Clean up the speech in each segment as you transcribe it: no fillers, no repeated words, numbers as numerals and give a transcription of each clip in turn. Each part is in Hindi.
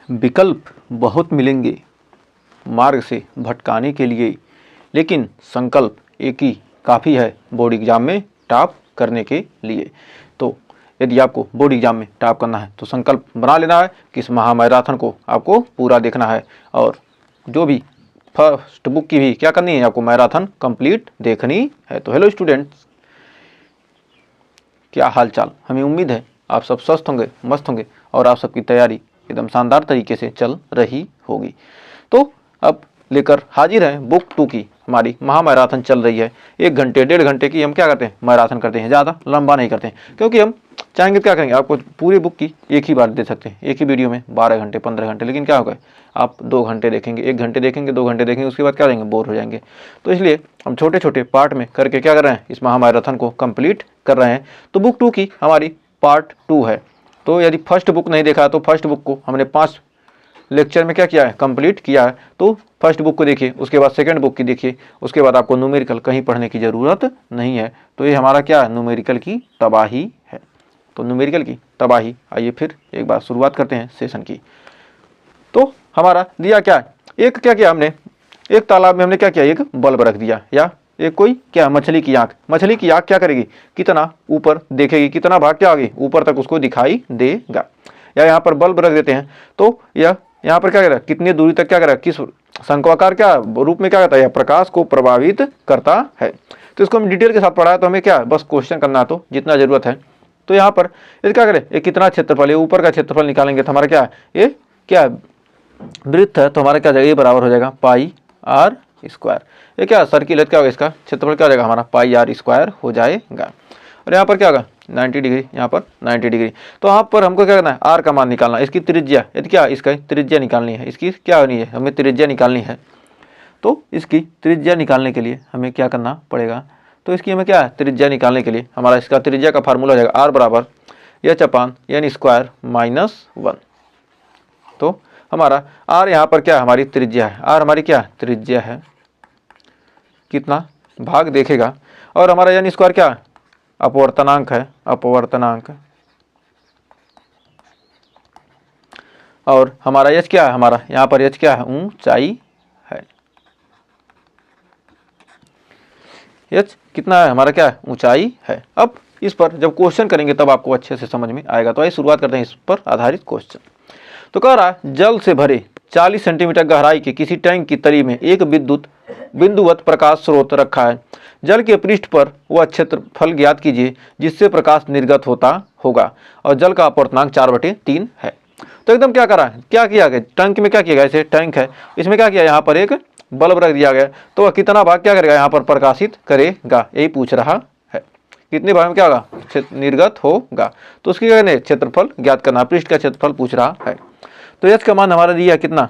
विकल्प बहुत मिलेंगे मार्ग से भटकाने के लिए, लेकिन संकल्प एक ही काफ़ी है बोर्ड एग्जाम में टॉप करने के लिए। तो यदि आपको बोर्ड एग्जाम में टॉप करना है तो संकल्प बना लेना है कि इस महामैराथन को आपको पूरा देखना है, और जो भी फर्स्ट बुक की भी क्या करनी है, आपको मैराथन कंप्लीट देखनी है। तो हेलो स्टूडेंट्स, क्या हाल चाल। हमें उम्मीद है आप सब स्वस्थ होंगे, मस्त होंगे, और आप सबकी तैयारी एकदम शानदार तरीके से चल रही होगी। तो अब लेकर हाजिर हैं बुक 2 की हमारी महामैराथन चल रही है। 1 घंटे 1.5 घंटे की हम क्या करते हैं, मैराथन करते हैं, ज़्यादा लंबा नहीं करते हैं, क्योंकि हम चाहेंगे क्या करेंगे, आपको पूरी बुक की एक ही बार दे सकते हैं, एक ही वीडियो में 12 घंटे 15 घंटे। लेकिन क्या होगा, आप 2 घंटे देखेंगे, 1 घंटे देखेंगे, 2 घंटे देखेंगे, उसके बाद क्या करेंगे, बोर हो जाएंगे। तो इसलिए हम छोटे छोटे पार्ट में करके क्या कर रहे हैं, इस महामैराथन को कंप्लीट कर रहे हैं। तो बुक 2 की हमारी पार्ट 2 है। तो यदि फर्स्ट बुक नहीं देखा तो फर्स्ट बुक को हमने 5 लेक्चर में क्या किया है, कंप्लीट किया है। तो फर्स्ट बुक को देखिए, उसके बाद सेकंड बुक की देखिए, उसके बाद आपको न्यूमेरिकल कहीं पढ़ने की ज़रूरत नहीं है। तो ये हमारा क्या है, न्यूमेरिकल की तबाही है। तो न्यूमेरिकल की तबाही, आइए फिर एक बार शुरुआत करते हैं सेशन की। तो हमारा दिया क्या है, एक क्या किया हमने, एक तालाब में हमने क्या किया, एक बल्ब रख दिया, या एक कोई क्या, मछली की आँख। मछली की आँख क्या करेगी, कितना ऊपर देखेगी, कितना भाग क्या आगे ऊपर तक उसको दिखाई देगा। या यहाँ पर बल्ब रख देते हैं, तो यह यहाँ पर क्या करेगा, कितनी दूरी तक क्या करेगा, किस शंक्वाकार क्या रूप में क्या करता है, यह प्रकाश को प्रभावित करता है। तो इसको हम डिटेल के साथ पढ़ा है, तो हमें क्या बस क्वेश्चन करना है, तो जितना जरूरत है। तो यहाँ पर ये क्या करें, ये कितना क्षेत्रफल, ये ऊपर का क्षेत्रफल निकालेंगे तो हमारा क्या, ये क्या वृत्त है, तो हमारा क्या जाएगा, ये बराबर हो जाएगा पाई आर स्क्वायर। ये क्या सर्किल है, क्या होगा, इसका क्षेत्रफल क्या हो जाएगा, हमारा पाई आर स्क्वायर हो जाएगा। और यहाँ पर क्या होगा 90 डिग्री, यहाँ पर 90 डिग्री। तो यहाँ पर हमको क्या करना है, आर का मान निकालना है, इसकी त्रिज्या, यदि क्या इसका त्रिज्या निकालनी है, इसकी क्या होनी है, हमें त्रिज्या निकालनी है। तो इसकी त्रिज्या निकालने के लिए हमें क्या करना पड़ेगा, तो इसकी हमें क्या है, त्रिज्या निकालने के लिए हमारा इसका त्रिज्या का फार्मूला हो जाएगा आर बराबर एच अपान एन स्क्वायर -1। तो हमारा आर यहाँ पर क्या हमारी त्रिज्या है, आर हमारी क्या त्रिज्या है, कितना भाग देखेगा, और हमारा एन स्क्वायर क्या अपवर्तनांक है, अपवर्तनांक, और हमारा एच क्या है, हमारा यहाँ पर एच क्या है, ऊंचाई है। एच कितना है, हमारा क्या है, ऊंचाई है। अब इस पर जब क्वेश्चन करेंगे तब आपको अच्छे से समझ में आएगा। तो आइए शुरुआत करते हैं इस पर आधारित क्वेश्चन। तो कह रहा है जल से भरे 40 सेंटीमीटर गहराई के किसी टैंक की तली में एक बिंदुवत प्रकाश स्रोत रखा है। जल के पृष्ठ पर वह क्षेत्रफल ज्ञात कीजिए जिससे प्रकाश निर्गत होता होगा, और जल का अपवर्तनांक 4/3 है। तो एकदम क्या करा है, क्या किया गया, टैंक में क्या किया गया, ऐसे टैंक है, इसमें क्या किया, यहाँ पर एक बल्ब रख दिया गया, तो वह कितना भाग क्या करेगा, यहाँ पर प्रकाशित करेगा, यही पूछ रहा है, कितने भाग में क्या होगा, निर्गत होगा। तो उसकी क्या करना, क्षेत्रफल ज्ञात करना, पृष्ठ का क्षेत्रफल पूछ रहा है। तो एच का मान हमारा दिया कितना,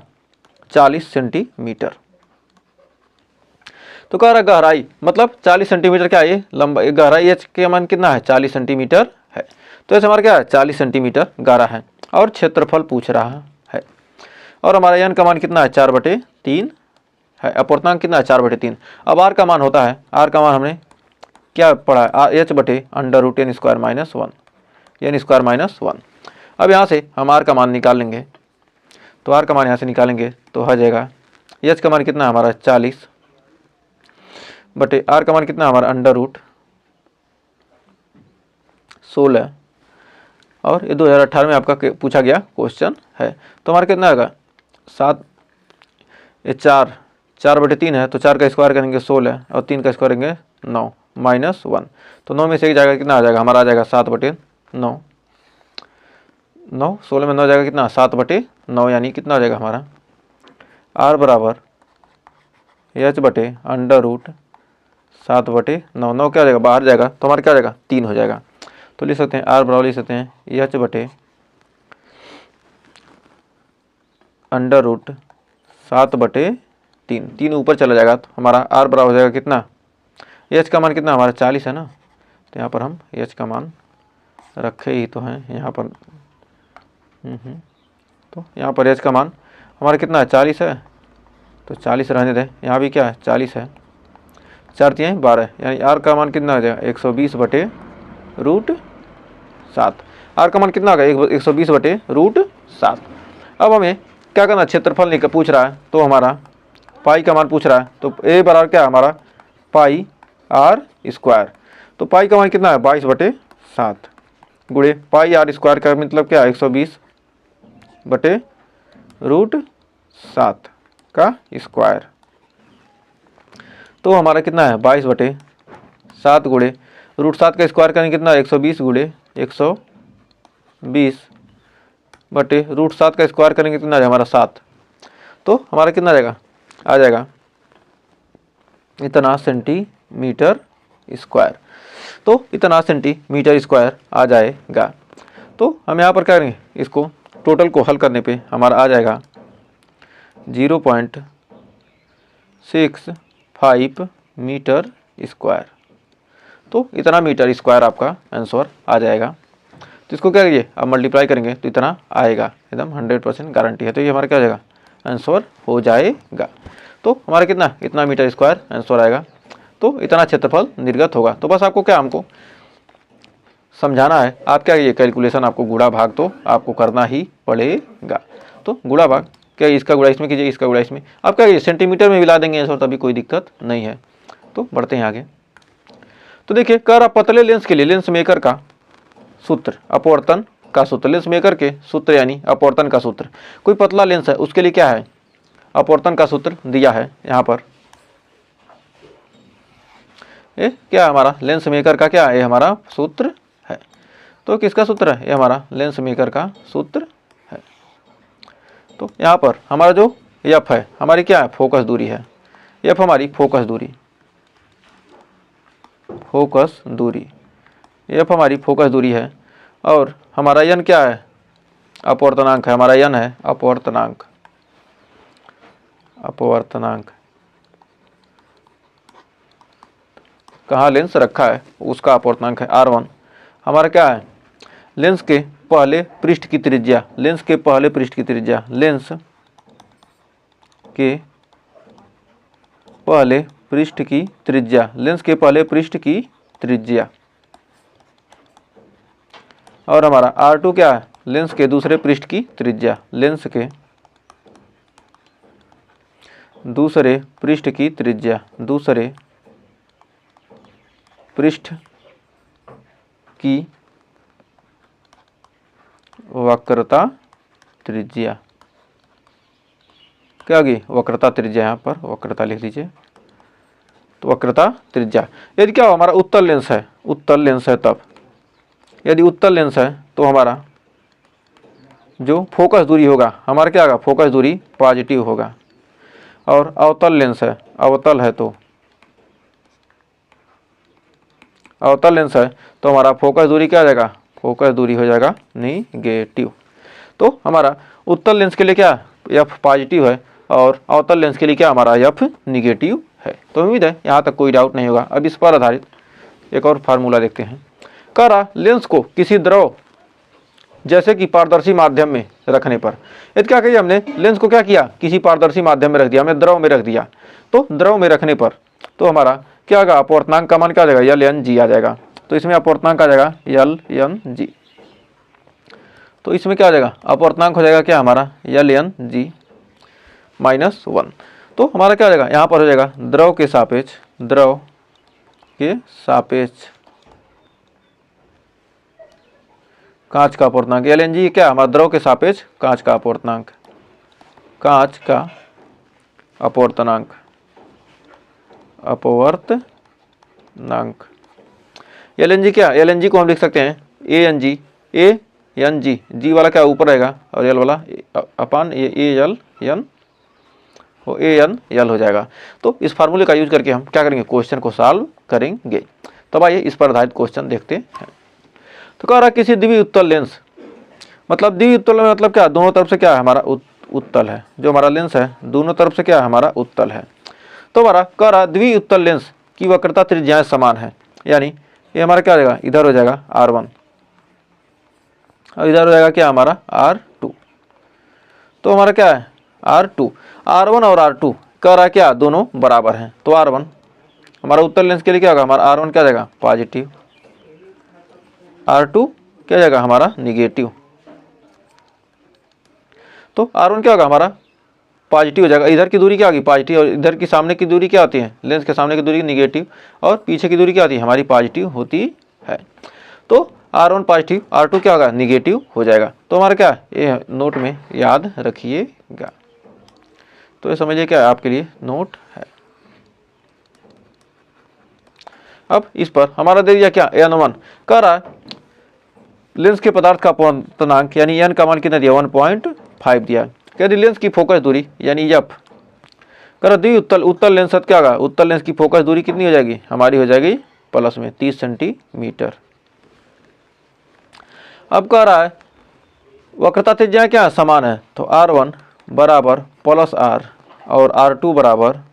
40 सेंटीमीटर। तो कह रहा गहराई मतलब 40 सेंटीमीटर क्या है, लंबा गहराई, एच के मान कितना है, 40 सेंटीमीटर है। तो एच हमारा क्या है, 40 सेंटीमीटर गहरा है, और क्षेत्रफल पूछ रहा है। और हमारा एन का मान कितना है, 4/3 है, अपवर्तनांक कितना है, 4/3। अब आर का मान होता है, आर का मान हमने क्या पढ़ा है, h/√n² -1, n स्क्वायर -1। अब यहाँ से हम आर का मान निकाल लेंगे, तो आर का मान यहाँ से निकालेंगे तो हो जाएगा, एच का मान कितना हमारा 40 बटे आर का मान कितना हमारा √16, और ये 2018 में आपका पूछा गया क्वेश्चन है। तो हमारा कितना होगा 7, ये 4/3 है, तो 4 का स्क्वायर करेंगे 16, और 3 का स्क्वायर करेंगे 9 -1। तो 9 में से एक जाएगा, कितना आ जाएगा, हमारा आ जाएगा 7/9, 9 16 में 9 जाएगा कितना, 7/9, यानी कितना हो जाएगा हमारा आर बराबर h/√7/9, 9 क्या हो जाएगा, बाहर जाएगा, तो हमारा क्या हो जाएगा 3 हो जाएगा। तो लिख सकते हैं आर बराबर लिख सकते हैं h/√7/3, 3 ऊपर चला जाएगा, तो हमारा आर बराबर हो जाएगा कितना, एच का मान कितना हमारा 40 है ना, तो यहाँ पर हम एच का मान रखे ही तो हैं यहाँ पर, तो यहाँ पर एच का मान हमारा कितना है, 40 है, तो 40 रहने दें, यहाँ भी क्या है 40 है, 4 3 12, यानी आर का मान कितना हो जाएगा 120/√7। आर का मान कितना होगा 120/√7। अब हमें क्या करना, क्षेत्रफल नहीं पूछ रहा है तो हमारा पाई का मान पूछ रहा है, तो ए बराबर क्या है हमारा पाई आर स्क्वायर। तो पाई का मान कितना है 22/7 गुणे पाई आर स्क्वायर का मतलब क्या है 120/√7 का स्क्वायर। तो हमारा कितना है 22/7 गुणे √7 का स्क्वायर करेंगे कितना 120 गुणे 120/√7 का स्क्वायर करेंगे कितना हमारा 7। तो हमारा कितना आ जाएगा इतना सेंटीमीटर स्क्वायर। तो इतना सेंटीमीटर स्क्वायर आ जाएगा। तो हम यहाँ पर क्या करेंगे, इसको टोटल को हल करने पे हमारा आ जाएगा 0.65 मीटर स्क्वायर। तो इतना मीटर स्क्वायर आपका आंसर आ जाएगा। तो इसको क्या करिए अब मल्टीप्लाई करेंगे तो इतना आएगा, एकदम 100% गारंटी है। तो ये हमारा क्या हो जाएगा आंसर हो जाएगा। तो हमारा कितना इतना मीटर स्क्वायर आंसर आएगा। तो इतना क्षेत्रफल निर्गत होगा। तो बस आपको क्या हमको समझाना है, आप क्या ये कैलकुलेशन आपको गुणा भाग तो आपको करना ही पड़ेगा। तो गुणा भाग क्या इसका गुणा इसमें कीजिए, इसका गुणा इसमें, आप क्या ये सेंटीमीटर में मिला देंगे आंसर, तभी कोई दिक्कत नहीं है। तो बढ़ते हैं आगे। तो देखिए कह रहा पतले लेंस के लिए लेंस मेकर का सूत्र अपवर्तन का सूत्र, लेंस मेकर के सूत्र यानी अपवर्तन का सूत्र। कोई पतला लेंस है उसके लिए क्या है अपवर्तन का सूत्र दिया है यहाँ पर। ये क्या हमारा लेंस मेकर का क्या है हमारा सूत्र है। तो किसका सूत्र है ये हमारा लेंस मेकर का सूत्र है। तो यहाँ पर हमारा जो एफ है हमारी क्या है फोकस दूरी है, एफ हमारी फोकस दूरी एफ हमारी फोकस दूरी है। और हमारा यन क्या है अपवर्तनांक है, हमारा यन है अपवर्तनांक कहाँ लेंस रखा है उसका अपवर्तनांक है R1। हमारा क्या है लेंस के पहले पृष्ठ की त्रिज्या, लेंस के पहले पृष्ठ की त्रिज्या, लेंस के पहले पृष्ठ की त्रिज्या, लेंस के पहले पृष्ठ की त्रिज्या। और हमारा R2 क्या है लेंस के दूसरे पृष्ठ की त्रिज्या, लेंस के दूसरे पृष्ठ की त्रिज्या, दूसरे पृष्ठ की वक्रता त्रिज्या। क्या होगी वक्रता त्रिज्या, यहाँ पर वक्रता लिख दीजिए। तो वक्रता त्रिज्या यदि क्या हो हमारा उत्तल लेंस है, उत्तल लेंस है तब, यदि उत्तल लेंस है तो हमारा जो फोकस दूरी होगा हमारा क्या होगा फोकस दूरी पॉजिटिव होगा। और अवतल लेंस है, अवतल है तो अवतल लेंस है तो हमारा फोकस दूरी क्या आ जाएगा फोकस दूरी हो जाएगा निगेटिव। तो हमारा उत्तल लेंस के लिए क्या एफ पॉजिटिव है और अवतल लेंस के लिए क्या हमारा एफ निगेटिव है। तो उम्मीद है यहाँ तक कोई डाउट नहीं होगा। अब इस पर आधारित एक और फार्मूला देखते हैं। कह रहा लेंस को किसी द्रव जैसे कि पारदर्शी माध्यम में रखने पर, यदि क्या कहिए हमने लेंस को क्या किया किसी पारदर्शी माध्यम में रख दिया, हमने द्रव में रख दिया। तो द्रव में रखने पर तो हमारा क्या होगा अपवर्तनांक का मान क्या आ जाएगा LNG आ जाएगा। तो इसमें अपवर्तनांक आ जाएगा LNG। तो इसमें क्या आ जाएगा अपवर्तनांक हो जाएगा क्या हमारा LNG -1। तो हमारा क्या हो जाएगा यहाँ पर हो जाएगा द्रव के सापेक्ष कांच का अपवर्तनांक। LNG क्या हमारा द्रव के सापेक्ष कांच का अपवर्तनांक, कांच का अपवर्तनांक LNG क्या LNG को हम लिख सकते हैं ANG, ANG जी वाला क्या ऊपर रहेगा और L वाला अपान AL वो ANL हो जाएगा। तो इस फार्मूले का यूज करके हम क्या करेंगे क्वेश्चन को सॉल्व करेंगे। तब आइए इस पर आधारित क्वेश्चन देखते हैं। तो कह रहा किसी द्वि उत्तल लेंस, मतलब द्वि उत्तल में मतलब क्या दोनों तरफ से क्या है हमारा उत्तल है, जो हमारा लेंस है दोनों तरफ से क्या है हमारा उत्तल है। तो हमारा कह रहा द्वि उत्तल लेंस की वक्रता त्रिज्याएं समान है, यानी ये हमारा क्या हो जाएगा इधर हो जाएगा R1 और इधर हो जाएगा क्या हमारा R2। तो हमारा क्या है R1 और R2 कह रहा क्या दोनों बराबर हैं। तो R1 हमारा उत्तल लेंस के लिए क्या होगा हमारा R1 क्या जाएगा पॉजिटिव, R2 क्या जाएगा हमारा निगेटिव। तो R1 क्या होगा हमारा पॉजिटिव हो जाएगा। इधर की दूरी क्या होगी पॉजिटिव, और इधर की सामने की दूरी क्या होती है, लेंस के सामने की दूरी निगेटिव, और पीछे की दूरी क्या होती है हमारी पॉजिटिव होती है। तो R1 पॉजिटिव, R2 क्या होगा निगेटिव हो जाएगा। तो हमारा क्या ये नोट में याद रखिएगा। तो ये समझिए क्या आपके लिए नोट है। अब इस पर हमारा दे दिया क्या n1 कह रहा है लेंस के पदार्थ का अपवर्तनांक यानी n का मान कितना दिया 1.5 दिया। कह दी लेंस की फोकस दूरी यानी f कर दी उत्तल लेंस क्या होगा, उत्तल लेंस की फोकस दूरी कितनी हो जाएगी हमारी हो जाएगी प्लस में 30 सेंटीमीटर। अब कह रहा है वक्रता त्रिज्या क्या समान है, तो R1 बराबर प्लस R और R2 बराबर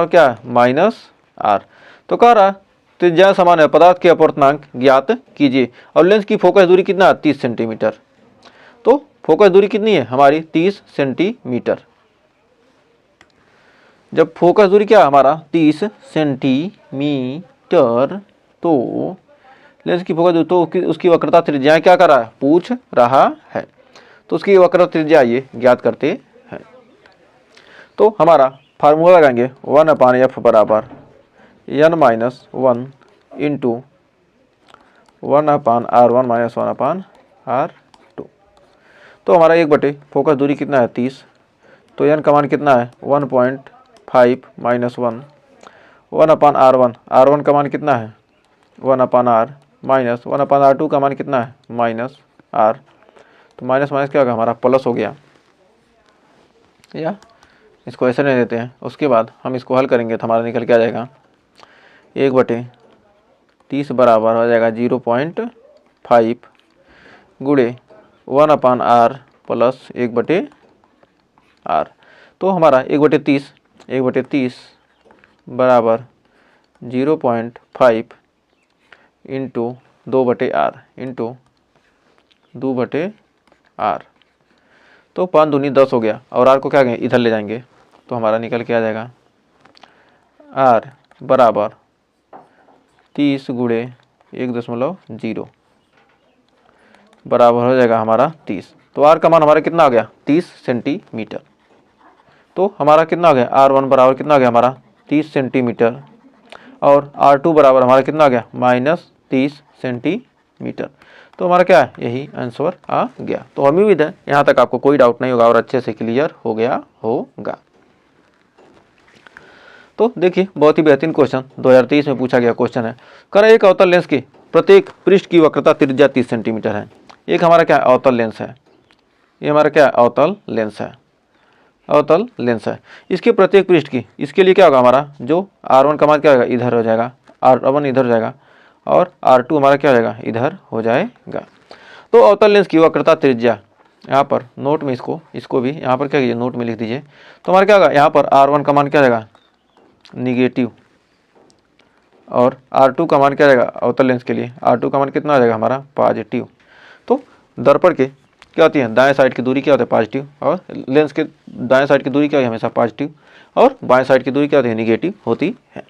क्या माइनस R। तो कह रहा है त्रिज्या समान है, पदार्थ के अपवर्तनांक ज्ञात कीजिए, और लेंस की फोकस दूरी कितना 30 सेंटीमीटर। तो फोकस दूरी कितनी है हमारी 30 सेंटीमीटर। जब फोकस दूरी क्या हमारा 30 सेंटीमीटर, तो लेंस की फोकस दूरी तो उसकी वक्रता त्रिज्या क्या कर रहा है पूछ रहा है। तो उसकी वक्रता त्रिज्या ये ज्ञात करते हैं। तो हमारा फार्मूला लगाएंगे 1/f बराबर n-1 into 1/r1 minus 1/r2। तो हमारा 1/, फोकस दूरी कितना है 30, तो n का मान कितना है 1.5 माइनस 1, 1/r1, r1 का मान कितना है 1/r माइनस 1/r2 का मान कितना है माइनस r। तो माइनस माइनस क्या होगा हमारा प्लस हो गया, या इसको ऐसे नहीं देते हैं। उसके बाद हम इसको हल करेंगे तो हमारा निकल के आ जाएगा 1/30 बराबर हो जाएगा 0.5 गुणे 1/r प्लस 1/r। तो हमारा 1/30 बराबर 0.5 इंटू 2/r इंटू 2/r। तो 5 दूनी 10 हो गया, और r को क्या कहें इधर ले जाएंगे तो हमारा निकल के आ जाएगा r बराबर 30 गुणे 1.0 बराबर हो जाएगा हमारा 30। तो r का मान हमारा कितना आ गया 30 सेंटीमीटर। तो हमारा कितना आ गया r1 बराबर कितना आ गया हमारा 30 सेंटीमीटर, और r2 बराबर हमारा कितना आ गया माइनस 30 सेंटीमीटर। तो हमारा क्या है यही आंसर आ गया। तो हमें उम्मीद है यहाँ तक आपको कोई डाउट नहीं होगा और अच्छे से क्लियर हो गया होगा। तो देखिए बहुत ही बेहतरीन क्वेश्चन 2023 में पूछा गया क्वेश्चन है। कर एक अवतल लेंस की प्रत्येक पृष्ठ की वक्रता त्रिज्या 30 सेंटीमीटर है। एक हमारा क्या अवतल लेंस है, ये हमारा क्या अवतल लेंस है, अवतल लेंस है। इसके प्रत्येक पृष्ठ की, इसके लिए क्या होगा हमारा जो R1 का मान क्या होगा इधर हो जाएगा, R1 इधर हो जाएगा, और R2 हमारा क्या हो जाएगा इधर हो जाएगा। तो अवतल लेंस की वक्रता त्रिज्या यहाँ पर नोट में इसको भी यहाँ पर क्या कीजिए नोट में लिख दीजिए। तो हमारा क्या होगा यहाँ पर R1 का मान क्या जाएगा निगेटिव, और R2 का मान क्या रहेगा अवतल लेंस के लिए R2 का मान कितना आ जाएगा हमारा पॉजिटिव। तो दर्पण के क्या होती है दाएं साइड की दूरी क्या होती है पॉजिटिव, और लेंस के दाएं साइड की दूरी क्या है हमेशा पॉजिटिव, और बाएं साइड की दूरी क्या होती है निगेटिव होती है।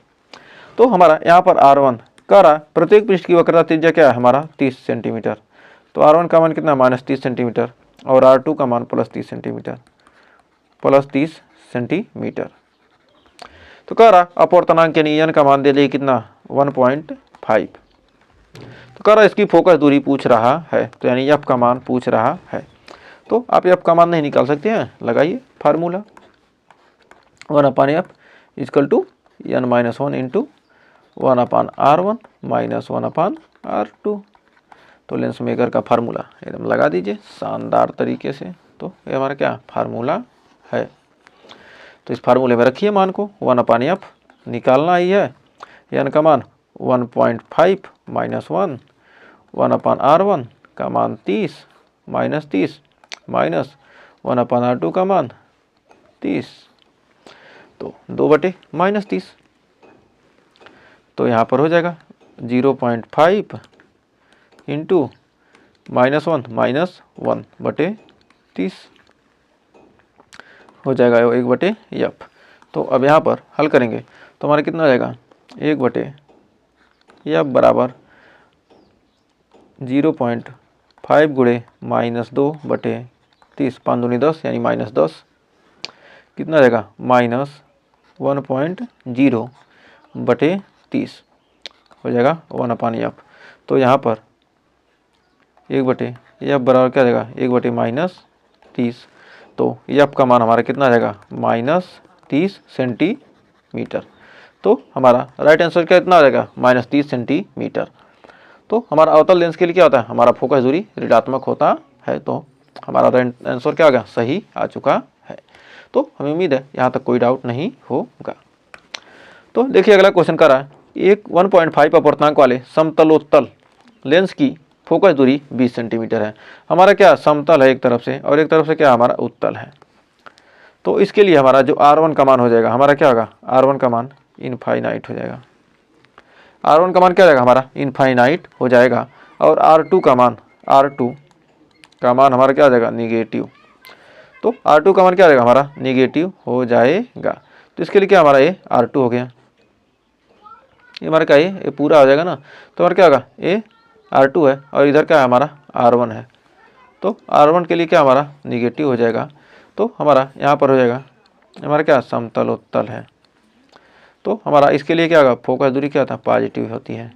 तो हमारा यहाँ पर R1 कह रहा है प्रत्येक पृष्ठ की वक्रता त्रिज्या क्या है हमारा 30 सेंटीमीटर। तो R1 का मान कितना माइनस 30 सेंटीमीटर, और R2 का मान प्लस 30 सेंटीमीटर, प्लस 30 सेंटीमीटर। तो कह रहा अपवर्तनांक यानी n का मान दे लिए कितना 1.5। तो कह रहा इसकी फोकस दूरी पूछ रहा है, तो यानी f का मान पूछ रहा है। तो आप f का मान नहीं निकाल सकते हैं, लगाइए formula 1/f equal to n-1 into 1/r1 minus 1/r2। तो लेंस मेकर का फार्मूला एकदम लगा दीजिए शानदार तरीके से। तो ये हमारा क्या फार्मूला है। तो इस फार्मूले में रखिए मान को 1/f निकालना ही है, n का मान 1.5 माइनस 1, 1/r1 का मान 30 माइनस 30 माइनस 1/r2 का मान 30, तो 2/-30। तो यहाँ पर हो जाएगा 0.5 इंटू -1 माइनस 1/30 हो जाएगा 1/f। तो अब यहाँ पर हल करेंगे तो हमारा कितना हो जाएगा 1/f बराबर 0.5 5 गुणे -2/30, 5 दूनी 10 यानी -10, कितना रहेगा -1.0/30 हो जाएगा 1/f। तो यहाँ पर 1/f बराबर क्या रहेगा 1/-30, तो f का मान हमारा कितना रहेगा -30 सेंटीमीटर। तो हमारा राइट आंसर कितना आ जाएगा -30 सेंटीमीटर। तो हमारा अवतल लेंस के लिए क्या होता है, हमारा फोकस दूरी ऋणात्मक होता है। तो हमारा आंसर क्या होगा, सही आ चुका है। तो हमें उम्मीद है यहाँ तक कोई डाउट नहीं होगा। तो देखिए अगला क्वेश्चन कर रहा है, एक 1.5 अपूर्णांक वाले समतलोत्तल लेंस की फोकस दूरी 20 सेंटीमीटर है। हमारा क्या समतल है एक तरफ से, और एक तरफ से क्या हमारा उत्तल है। तो इसके लिए हमारा जो R1 का मान हो जाएगा, हमारा क्या होगा R1 का मान इनफाइनाइट हो जाएगा। R1 का मान क्या जाएगा हमारा इनफाइनाइट हो जाएगा। और R2 का मान हमारा क्या आ जाएगा निगेटिव। तो R2 का मान क्या आ जाएगा हमारा निगेटिव हो जाएगा। तो इसके लिए क्या हमारा ये R2 हो गया, ये हमारा क्या ये पूरा हो जाएगा ना। तो हमारा क्या होगा ये R2 है, और इधर क्या है हमारा R1 है। तो R1 के लिए क्या हमारा निगेटिव हो जाएगा। तो हमारा यहाँ पर हो जाएगा हमारा क्या समतलोत्तल है। तो हमारा इसके लिए क्या होगा फोकस दूरी क्या होता है पॉजिटिव होती है।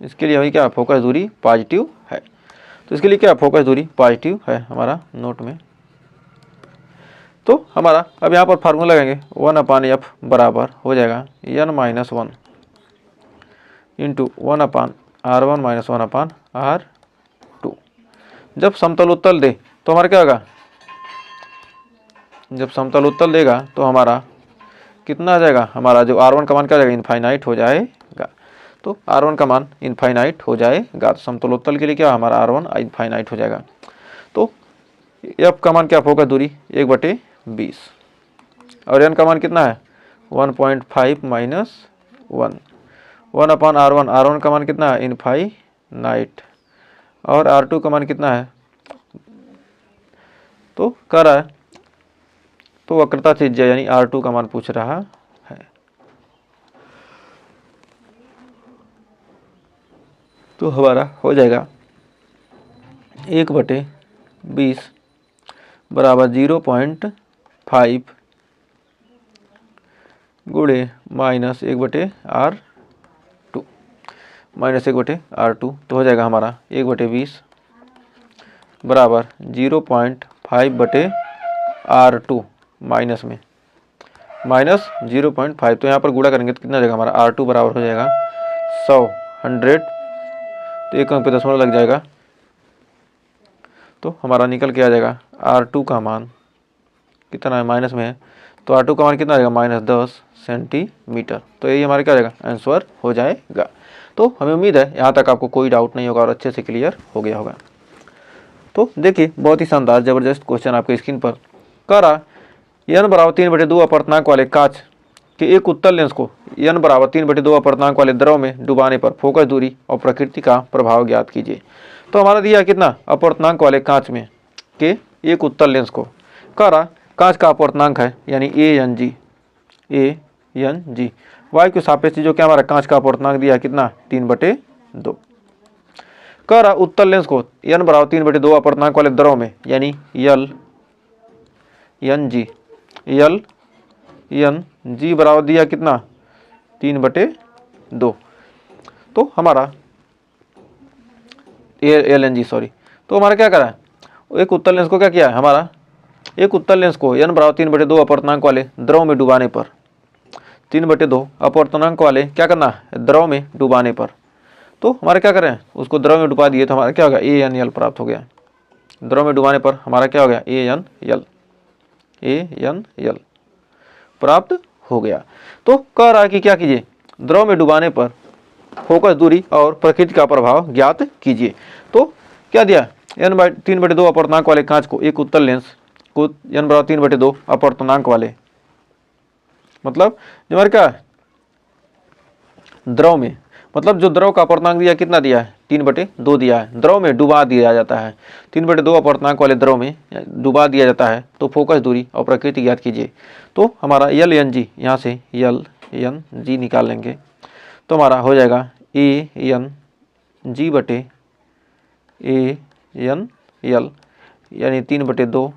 इसके लिए हमें क्या फोकस दूरी पॉजिटिव है। तो इसके लिए क्या फोकस दूरी पॉजिटिव है हमारा नोट में। तो हमारा अब यहाँ पर फार्मूला लगाएंगे 1/f बराबर हो जाएगा n-1 इंटू 1/r1 - 1/r2। जब समतलोत्तल दे तो हमारा क्या होगा, जब समतलोत्तल देगा तो हमारा कितना आ जाएगा, हमारा जो R1 का मान क्या जाएगा इनफाइनाइट हो जाएगा। तो R1 का मान इनफाइनाइट हो जाएगा। तो समतलोत्तल के लिए क्या हमारा R1 इनफाइनाइट हो जाएगा। तो F का मान क्या फोकस दूरी 1/20, और n का मान कितना है 1.5 - 1 1/R1। R1 का मान कितना है इनफाइनाइट, और R2 का मान कितना है, तो कह रहा है तो वक्रता त्रिज्या यानी R2 का मान पूछ रहा है। तो हमारा हो जाएगा 1/20 बराबर 0.5 गुणे -1/R2 -1/R2। तो हो जाएगा हमारा 1/20 बराबर 0.5/R2 माइनस में -0.5। तो यहाँ पर गुणा करेंगे तो कितना जाएगा हमारा R2 बराबर हो जाएगा 100। तो एक अंक पे दशमलव लग जाएगा। तो हमारा निकल के आ जाएगा R2 का मान कितना है माइनस में है। तो R2 का मान कितना आएगा -10 सेंटीमीटर। तो यही हमारा क्या जाएगा आंसर हो जाएगा। तो हमें उम्मीद है यहाँ तक आपको कोई डाउट नहीं होगा और अच्छे से क्लियर हो गया होगा। तो देखिए बहुत ही शानदार जबरदस्त क्वेश्चन आपके स्क्रीन पर कह रहा n बराबर 3/2 अपर्तनांक वाले कांच के एक उत्तल लेंस को n बराबर 3/2 अपर्तनांक वाले द्रव में डुबाने पर फोकस दूरी और प्रकृति का प्रभाव ज्ञात कीजिए। तो हमारा दिया कितना अपर्तनांक वाले कांच में के एक उत्तल लेंस को, कह रहा कांच का अपर्तनांक है यानी ANG वायु के सापेक्ष जो क्या हमारा कांच का अपर्तनांक दिया कितना 3/2। कह रहा उत्तल लेंस को n बराबर 3/2 अपर्तनांक वाले द्रव में यानी LNG बराबर दिया कितना 3/2। तो हमारा LNG तो हमारा क्या करा है एक उत्तल लेंस को क्या किया है, हमारा एक उत्तल लेंस को n बराबर 3/2 अपर्तनांक वाले द्रव में डुबाने पर 3/2 अपर्तनांक वाले क्या करना है द्रव में डुबाने पर। तो हमारा क्या करें उसको द्रव में डुबा दिए तो हमारा क्या हो गया ANL प्राप्त हो गया। द्रव में डुबाने पर हमारा क्या हो गया ANL प्राप्त हो गया। तो कह रहा है कि क्या कीजिए द्रव में डुबाने पर फोकस दूरी और प्रकृति का प्रभाव ज्ञात कीजिए। तो क्या दिया n/3/2 अपर्तनांक वाले कांच को एक उत्तल लेंस को n बराबर 3/2 अपर्तनांक वाले मतलब जो हमारे क्या द्रव में मतलब जो द्रव का अपर्तनांक दिया कितना दिया है 3/2 दिया है, द्रव में डुबा दिया जाता है 3/2 अपर्तनांक वाले द्रव में डुबा दिया जाता है। तो फोकस दूरी और प्रकृति ज्ञात कीजिए। तो हमारा LNG यहाँ से LNG निकाल लेंगे तो हमारा हो जाएगा ANG/3/2 ए एन एल यानी 3/2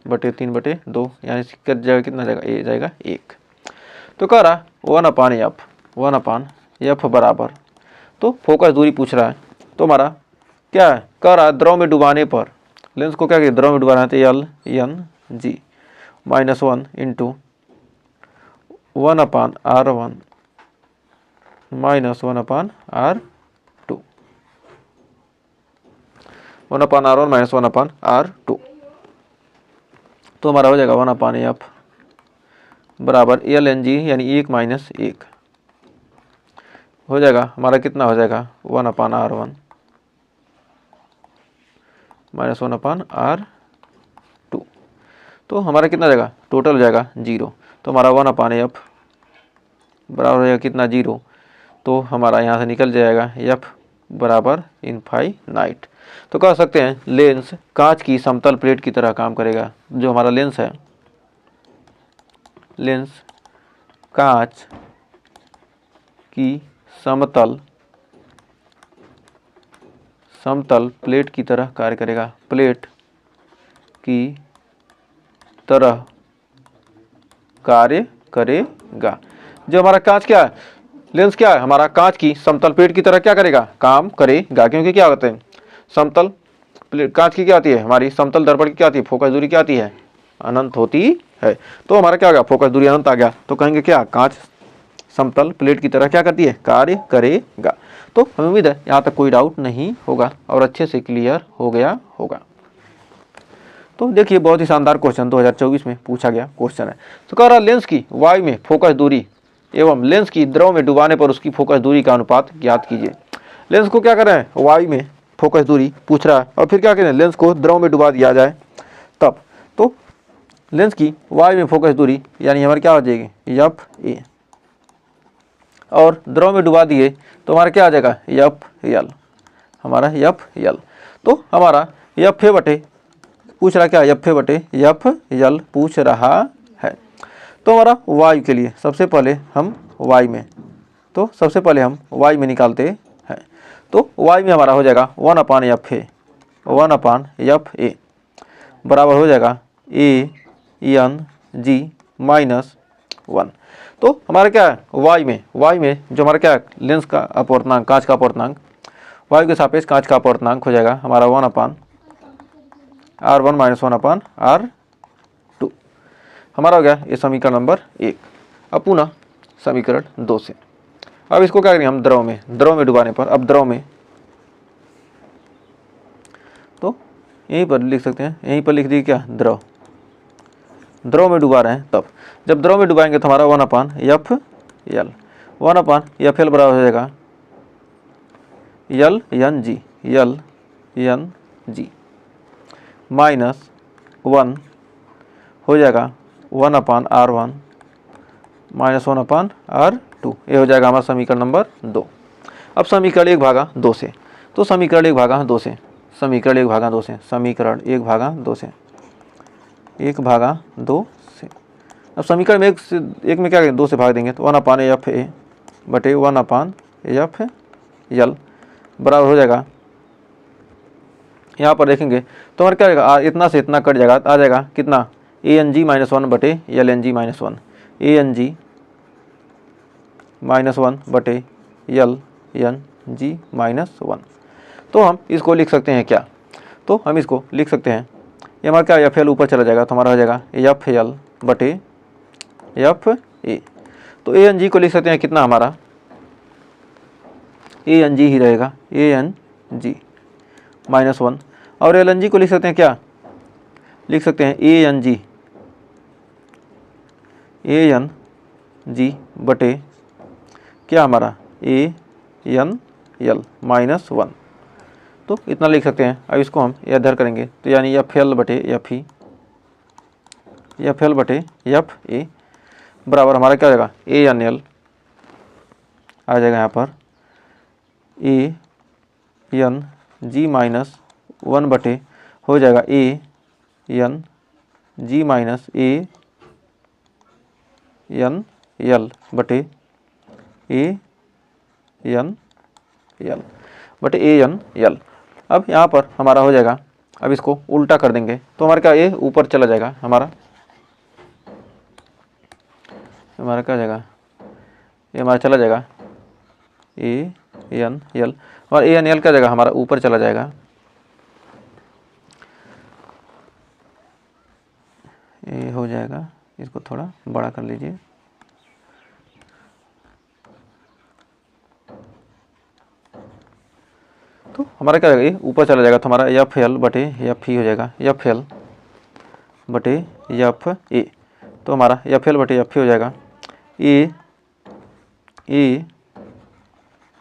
बटे 3/2 यानी कर जाएगा कितना जाएगा, ए जाएगा 1। तो कह रहा 1/f बराबर, तो फोकस दूरी पूछ रहा है, तो हमारा क्या है, कह रहा है द्रव में डुबाने पर लेंस को क्या करिए, द्रव में डुबाना है तो L N G -1 into 1/r1 -1/r2 1/r1 -1/r2। तो हमारा हो जाएगा 1/f बराबर एल एन जी यानी 1 - 1 हो जाएगा हमारा, कितना हो जाएगा 1/r1 -1/r2। तो हमारा कितना जाएगा, टोटल हो जाएगा 0। तो हमारा 1/f बराबर हो जाएगा कितना, 0। तो हमारा यहाँ से निकल जाएगा f बराबर इनफाइनाइट। तो कह सकते हैं लेंस कांच की समतल प्लेट की तरह काम करेगा। जो हमारा लेंस है, लेंस कांच की समतल प्लेट की तरह कार्य करेगा, प्लेट की तरह कार्य करेगा। जो हमारा कांच क्या है, लेंस क्या है, हमारा कांच की समतल प्लेट की तरह क्या करेगा, काम करेगा। क्योंकि क्या होते हैं, समतल प्लेट कांच की क्या आती है, हमारी समतल दर्पण की क्या आती है, फोकस दूरी क्या आती है, अनंत होती है। तो हमारा क्या होगा, फोकस दूरी अनंत आ गया। तो कहेंगे क्या, कांच समतल प्लेट की तरह क्या करती है, कार्य करेगा। तो हमें उम्मीद है यहाँ तक कोई डाउट नहीं होगा और अच्छे से क्लियर हो गया होगा। तो देखिए बहुत ही शानदार क्वेश्चन 2024 में पूछा गया क्वेश्चन है। तो कह रहा लेंस की वायु में फोकस दूरी एवं लेंस की द्रव में डुबाने पर उसकी फोकस दूरी का अनुपात ज्ञात कीजिए। लेंस को क्या कर रहे हैं, वायु में फोकस दूरी पूछ रहा है और फिर क्या करें, लेंस को द्रव में डुबा दिया जाए तब। तो लेंस की वायु में फोकस दूरी यानी हमारी क्या हो जाएगी, एफ ए, और द्रव में डुबा दिए तो हमारा क्या आ जाएगा, एफ एल, हमारा एफ एल। तो हमारा एफ ए बटे पूछ रहा क्या, एफ ए बटे एफ एल पूछ रहा है। तो हमारा वायु के लिए सबसे पहले हम वायु में, तो सबसे पहले हम वायु में निकालते हैं। तो वायु में हमारा हो जाएगा 1/f ए बराबर हो जाएगा ए एन जी -1। तो हमारा क्या है, वायु में जो हमारा क्या है, लेंस का अपवर्तनांक, कांच का अपवर्तनांक, वायु के सापेक्ष कांच का अपवर्तनांक हो जाएगा हमारा 1/r1 -1/r2। हमारा हो गया ये समीकरण नंबर 1। अब पुनः समीकरण 2 से, अब इसको क्या करेंगे हम, द्रव में डुबाने पर, अब द्रव में, तो यहीं पर लिख सकते हैं, यहीं पर लिख दिए क्या, द्रव में डुबा रहे हैं तब। जब द्रव में डुबाएंगे तो हमारा 1/f एल बराबर हो जाएगा एल एन जी -1 हो जाएगा 1/r1 -1/r2। ये हो जाएगा हमारा समीकरण नंबर 2। अब समीकरण 1/2 से, तो समीकरण 1/2 से अब समीकरण में एक में क्या करेंगे, 2 से भाग देंगे तो 1/f ए बटे 1/f एल बराबर हो जाएगा, यहाँ पर देखेंगे तो हमारा क्या रहेगा, इतना से इतना कट जाएगा, आ जाएगा कितना, ए एन जी -1 बटे L N G -1, A N G -1 बटे एल एन जी -1। तो हम इसको लिख सकते हैं क्या, तो हम इसको लिख सकते हैं, ये हमारा क्या, एफ एल ऊपर चला जाएगा तो हमारा हो जाएगा एफ एल बटे एफ ए। तो ए एन जी को लिख सकते हैं कितना, हमारा ए एन जी ही रहेगा, ए एन जी -1, और एल एन जी को लिख सकते हैं क्या, लिख सकते हैं ए एन जी बटे क्या, हमारा ए एन एल -1। तो इतना लिख सकते हैं। अब इसको हम इधर करेंगे तो यानी एफ एल बटे एफ ए बराबर हमारा क्या हो जाएगा, ए एन एल आ जाएगा यहाँ पर ए एन जी -1 बटे हो जाएगा A N G -A N L बटे ए एन एल बटे ए एन एल। अब यहाँ पर हमारा हो जाएगा, अब इसको उल्टा कर देंगे तो हमारा क्या, ये ऊपर चला जाएगा, हमारा क्या जाएगा, ये हमारा चला जाएगा ए एन एल, और ए एन एल क्या जाएगा, हमारा ऊपर चला जाएगा, ये हो जाएगा, इसको थोड़ा बड़ा कर लीजिए, तो हमारा क्या जाएगा, ये ऊपर चला जाएगा, तो हमारा एफ एल बटे एफ ई हो जाएगा, एफ एल बटे एफ ए, तो हमारा एफ एल बटे एफ ई हो जाएगा A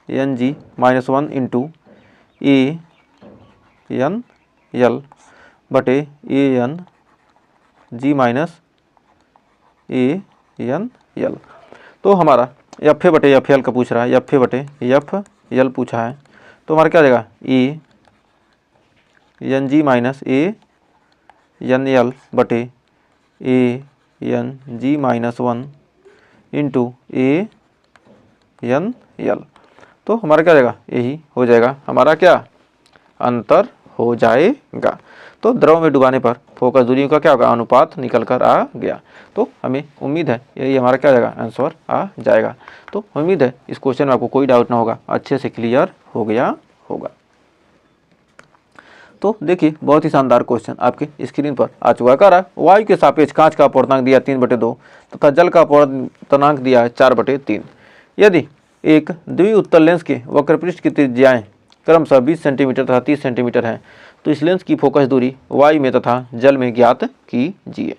N G -1 into A N L बटे A N G minus A N L. तो हमारा एफ ए बटे एफ एल का पूछ रहा है, एफ ए बटे एफ एल पूछा है, तो हमारा क्या आ जाएगा, A N G minus A N L बटे A N G -1 into A N L. तो हमारा क्या जाएगा, यही हो जाएगा हमारा क्या, अंतर हो जाएगा। तो द्रव में डुबाने पर फोकस दूरियों का क्या होगा, अनुपात निकल कर आ गया। तो हमें उम्मीद है यही हमारा क्या जाएगा, आंसर आ जाएगा। तो उम्मीद है इस क्वेश्चन में आपको कोई डाउट ना होगा, अच्छे से क्लियर हो गया होगा। तो देखिए बहुत ही शानदार क्वेश्चन आपके स्क्रीन पर आ चुका है। कह रहा है वायु के सापेक्ष कांच का अपूर्णांक दिया 3/2 तथा जल का अपूर्णांक दिया है 4/3। यदि एक द्विउत्तल लेंस के वक्रपृष्ठ की त्रिज्याएं क्रमशः 20 सेंटीमीटर तथा 30 सेंटीमीटर है, तो इस लेंस की फोकस दूरी वायु में तथा जल में ज्ञात कीजिए।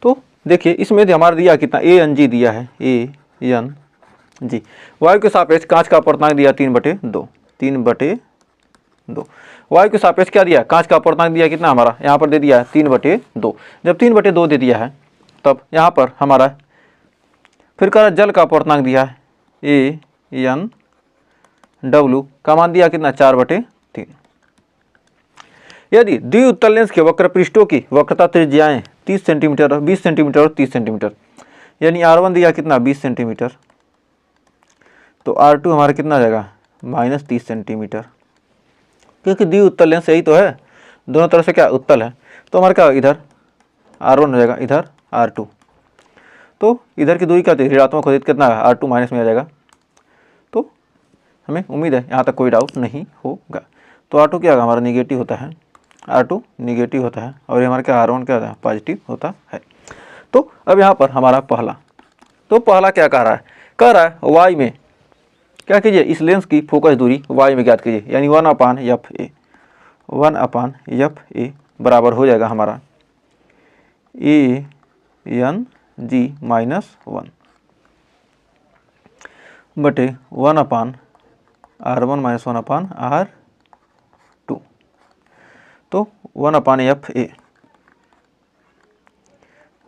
तो देखिए इसमें हमारा दिया कितना, ए एन जी दिया है, ए एन जी। वायु के सापेक्ष कांच का अपूर्णांक दिया 3/2, 3/2। वायु के सापेक्ष क्या दिया, कांच का अपूर्णांक दिया कितना, हमारा यहाँ पर दे दिया है 3/2। जब 3/2 दे दिया है तब यहाँ पर हमारा फिर कह जल का अपूर्णांक दिया है ए एन डब्ल्यू का मान दिया कितना, 4/3। यदि द्विउत्तल लेंस के वक्र पृष्ठों की वक्रता त्रिज्याएं 30 सेंटीमीटर, 20 सेंटीमीटर और 30 सेंटीमीटर, यानी R1 दिया कितना 20 सेंटीमीटर, तो R2 हमारा कितना आ जाएगा -30 सेंटीमीटर, क्योंकि द्विउत्तल लेंस यही तो है, दोनों तरफ से क्या उत्तल है। तो हमारा क्या इधर R1 हो जाएगा, इधर R2, तो इधर की दूरी क्या थी, ऋणात्मक होती कितना R2 माइनस में आ जाएगा। तो हमें उम्मीद है यहाँ तक कोई डाउट नहीं होगा। तो R2 क्या होगा, हमारा निगेटिव होता है, R2 निगेटिव होता है, और ये हमारा क्या R1 क्या होता है, पॉजिटिव होता है। तो अब यहाँ पर हमारा पहला, तो पहला क्या कह रहा है, कह रहा है वाई में क्या कीजिए, इस लेंस की फोकस दूरी वाई में ज्ञात कीजिए, यानी 1/f(a), 1/f(a) बराबर हो जाएगा हमारा ए एन जी -1 बटे 1/R1 - 1/R2। तो 1/fa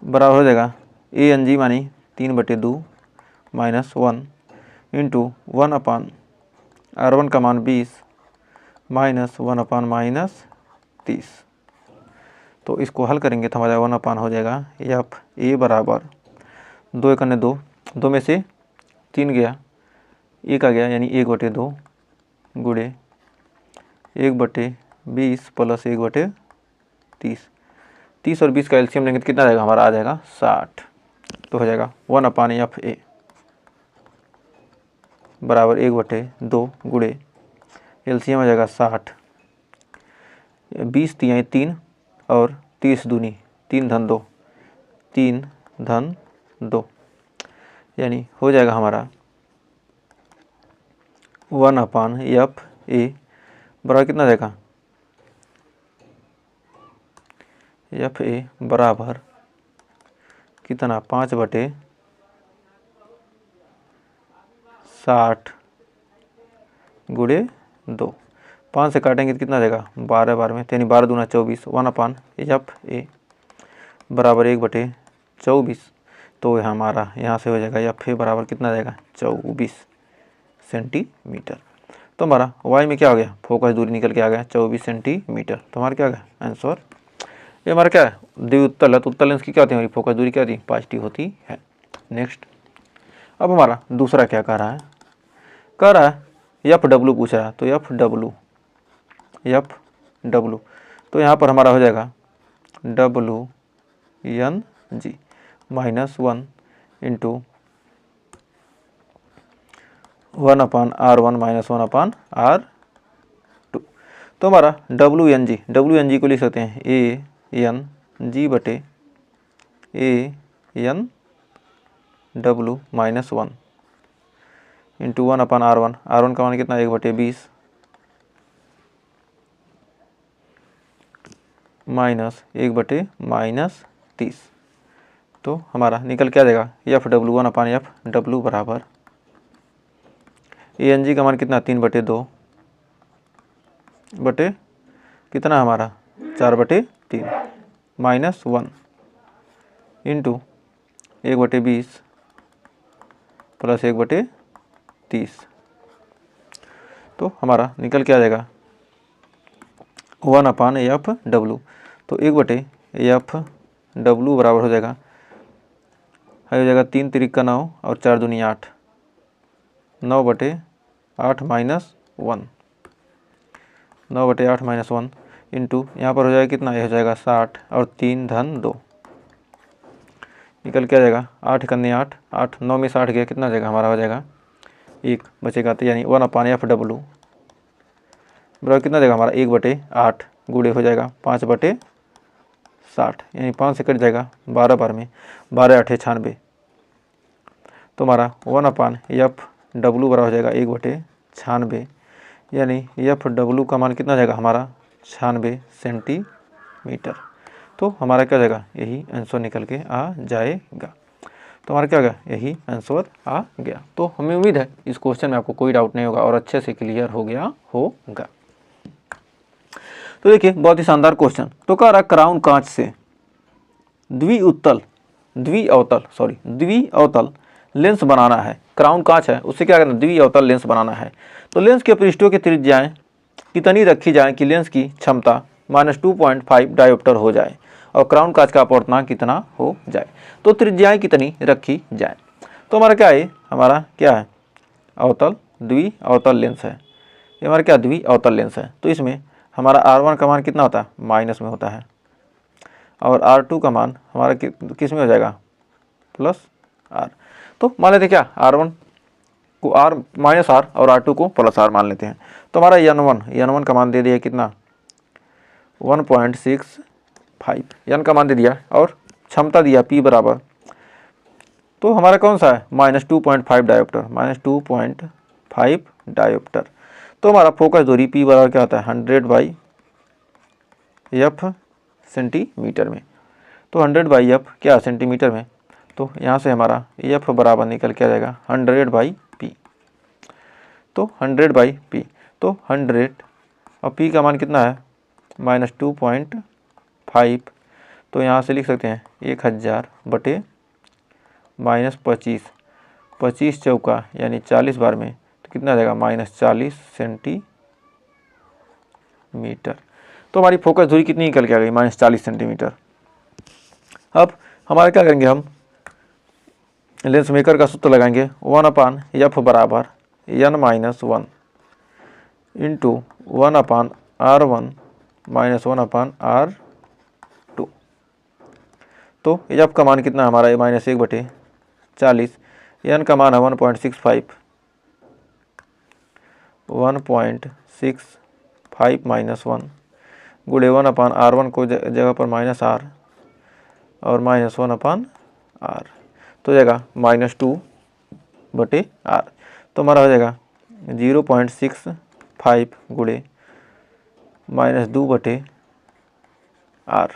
बराबर हो जाएगा ए एन जी मानी 3/2 -1 इंटू 1/R1 का मान 20 -1/-30। तो इसको हल करेंगे तो हमारा 1/, हो जाएगा एफ ए बराबर 2 × 2, 2 में से 3 गया, 1 आ गया, यानी 1/2 गुणे 1/20 प्लस 1/30। 30 और 20 का एलसीएम लेंगे तो कितना आएगा, हमारा आ जाएगा 60। तो हो जाएगा 1/fa बराबर 1/2 गुणे एलसीएम आ जाएगा 60, 20 × 3 और 30 दूनी 3 धन 2, 3 धन 2, यानी हो जाएगा हमारा 1/fa बराबर कितना जाएगा, fa बराबर कितना 5/60 गुणे 2। 5 से काटेंगे तो कितना आ जाएगा 12 बार में, यानी 12 दूना 24, 1/fa बराबर 1/24। तो हमारा यहाँ से हो जाएगा fa बराबर कितना आ जाएगा 24 सेंटीमीटर। तो हमारा वाई में क्या हो गया, फोकस दूरी निकल के आ गया 24 सेंटीमीटर। तो हमारा क्या हो गया आंसर, ये हमारा क्या है द्विउत्तल है, तो उत्तल लेंस की क्या होती है, हमारी फोकस दूरी क्या होती है, पॉजिटिव होती है। नेक्स्ट, अब हमारा दूसरा क्या कह रहा है, कह रहा है एफ डब्ल्यू पूछ रहा है, तो एफ डब्ल्यू तो यहाँ पर हमारा हो जाएगा W N G -1 into 1/R1 - 1/R2। तो हमारा डब्ल्यू एन जी को लिख सकते हैं ए एन जी बटे A N W -1 into 1/R1। R1 का मान कितना 1/20 माइनस 1/-30। तो हमारा निकल क्या जाएगा एफ डब्ल्यू 1/एफ डब्ल्यू बराबर ए एन जी का मान कितना 3/2 बटे कितना हमारा 4/3 -1 इंटू 1/20 प्लस 1/30। तो हमारा निकल क्या आ जाएगा 1/एफ डब्ल्यू। तो 1/एफ डब्ल्यू बराबर हो जाएगा 3 तिरिक का 9 और 4 दूनी 8 9/8 -1 9/8 -1 इंटू यहाँ पर हो जाएगा कितना, ये हो जाएगा 60 और 3 धन 2 निकल क्या जाएगा 8 कन्ने 8 8 9 में 60 गया, कितना जाएगा हमारा हो जाएगा 1 बचेगा। तो यानी 1/एफ डब्ल्यू बराबर कितना देगा हमारा 1/8 गुणे हो जाएगा 5/60 यानी 5 से कट जाएगा 12 बार में 12 8 96। तो हमारा 1/एफ डब्ल्यू बराबर हो जाएगा 1/96 यानी एफ डब्ल्यू का मान कितना जाएगा हमारा 96 सेंटीमीटर। तो हमारा क्या जाएगा यही आंसर निकल के आ जाएगा। तो हमारा क्या होगा यही आंसर आ गया। तो हमें उम्मीद है इस क्वेश्चन में आपको कोई डाउट नहीं होगा और अच्छे से क्लियर हो गया होगा। तो देखिए बहुत ही शानदार क्वेश्चन। तो कह रहा क्राउन कांच से द्विअवतल लेंस बनाना है। क्राउन कांच है उससे क्या करना है द्विअवतल लेंस बनाना है। तो लेंस के पृष्ठों की त्रिज्याएं कितनी रखी जाए कि लेंस की क्षमता -2.5 डायोप्टर हो जाए और क्राउन कांच का अपवर्तनांक कितना हो जाए। तो त्रिज्याएं कितनी रखी जाए। तो हमारा क्या है हमारा क्या है द्विअवतल लेंस है। ये हमारा क्या द्विअवतल लेंस है। तो इसमें हमारा R1 का मान कितना होता है माइनस में होता है और R2 का मान हमारा किस में हो जाएगा +R। तो मान लेते हैं क्या R1 को R -R और R2 को +R मान लेते हैं। तो हमारा N1 का मान दे दिया कितना 1.65 एन का मान दे दिया और क्षमता दिया P बराबर, तो हमारा कौन सा है -2.5 डायोप्टर -2.5 डायोप्टर। तो हमारा फोकस दूरी P बराबर क्या होता है 100/f सेंटीमीटर में। तो 100/f क्या सेंटीमीटर में। तो यहाँ से हमारा f बराबर निकल के आ जाएगा 100/p। तो 100/p तो 100 और p का मान कितना है -2.5। तो यहाँ से लिख सकते हैं 1000/-25 25 चौका यानी 40 बार में तो कितना आ जाएगा -40 सेंटीमीटर। तो हमारी फोकस दूरी कितनी निकल के आ गई -40 सेंटीमीटर। अब हमारा क्या करेंगे हम लेंस मेकर का सूत्र लगाएंगे 1/f बराबर n-1 इंटू 1/R1 - 1/R2। तो एफ का मान कितना हमारा -1/40 एन का मान है 1.65 -1 गुणे 1/R1 को जगह पर -R और -1/R तो जाएगा -2/R। तो हमारा हो जाएगा 0.65 गुणे -2/R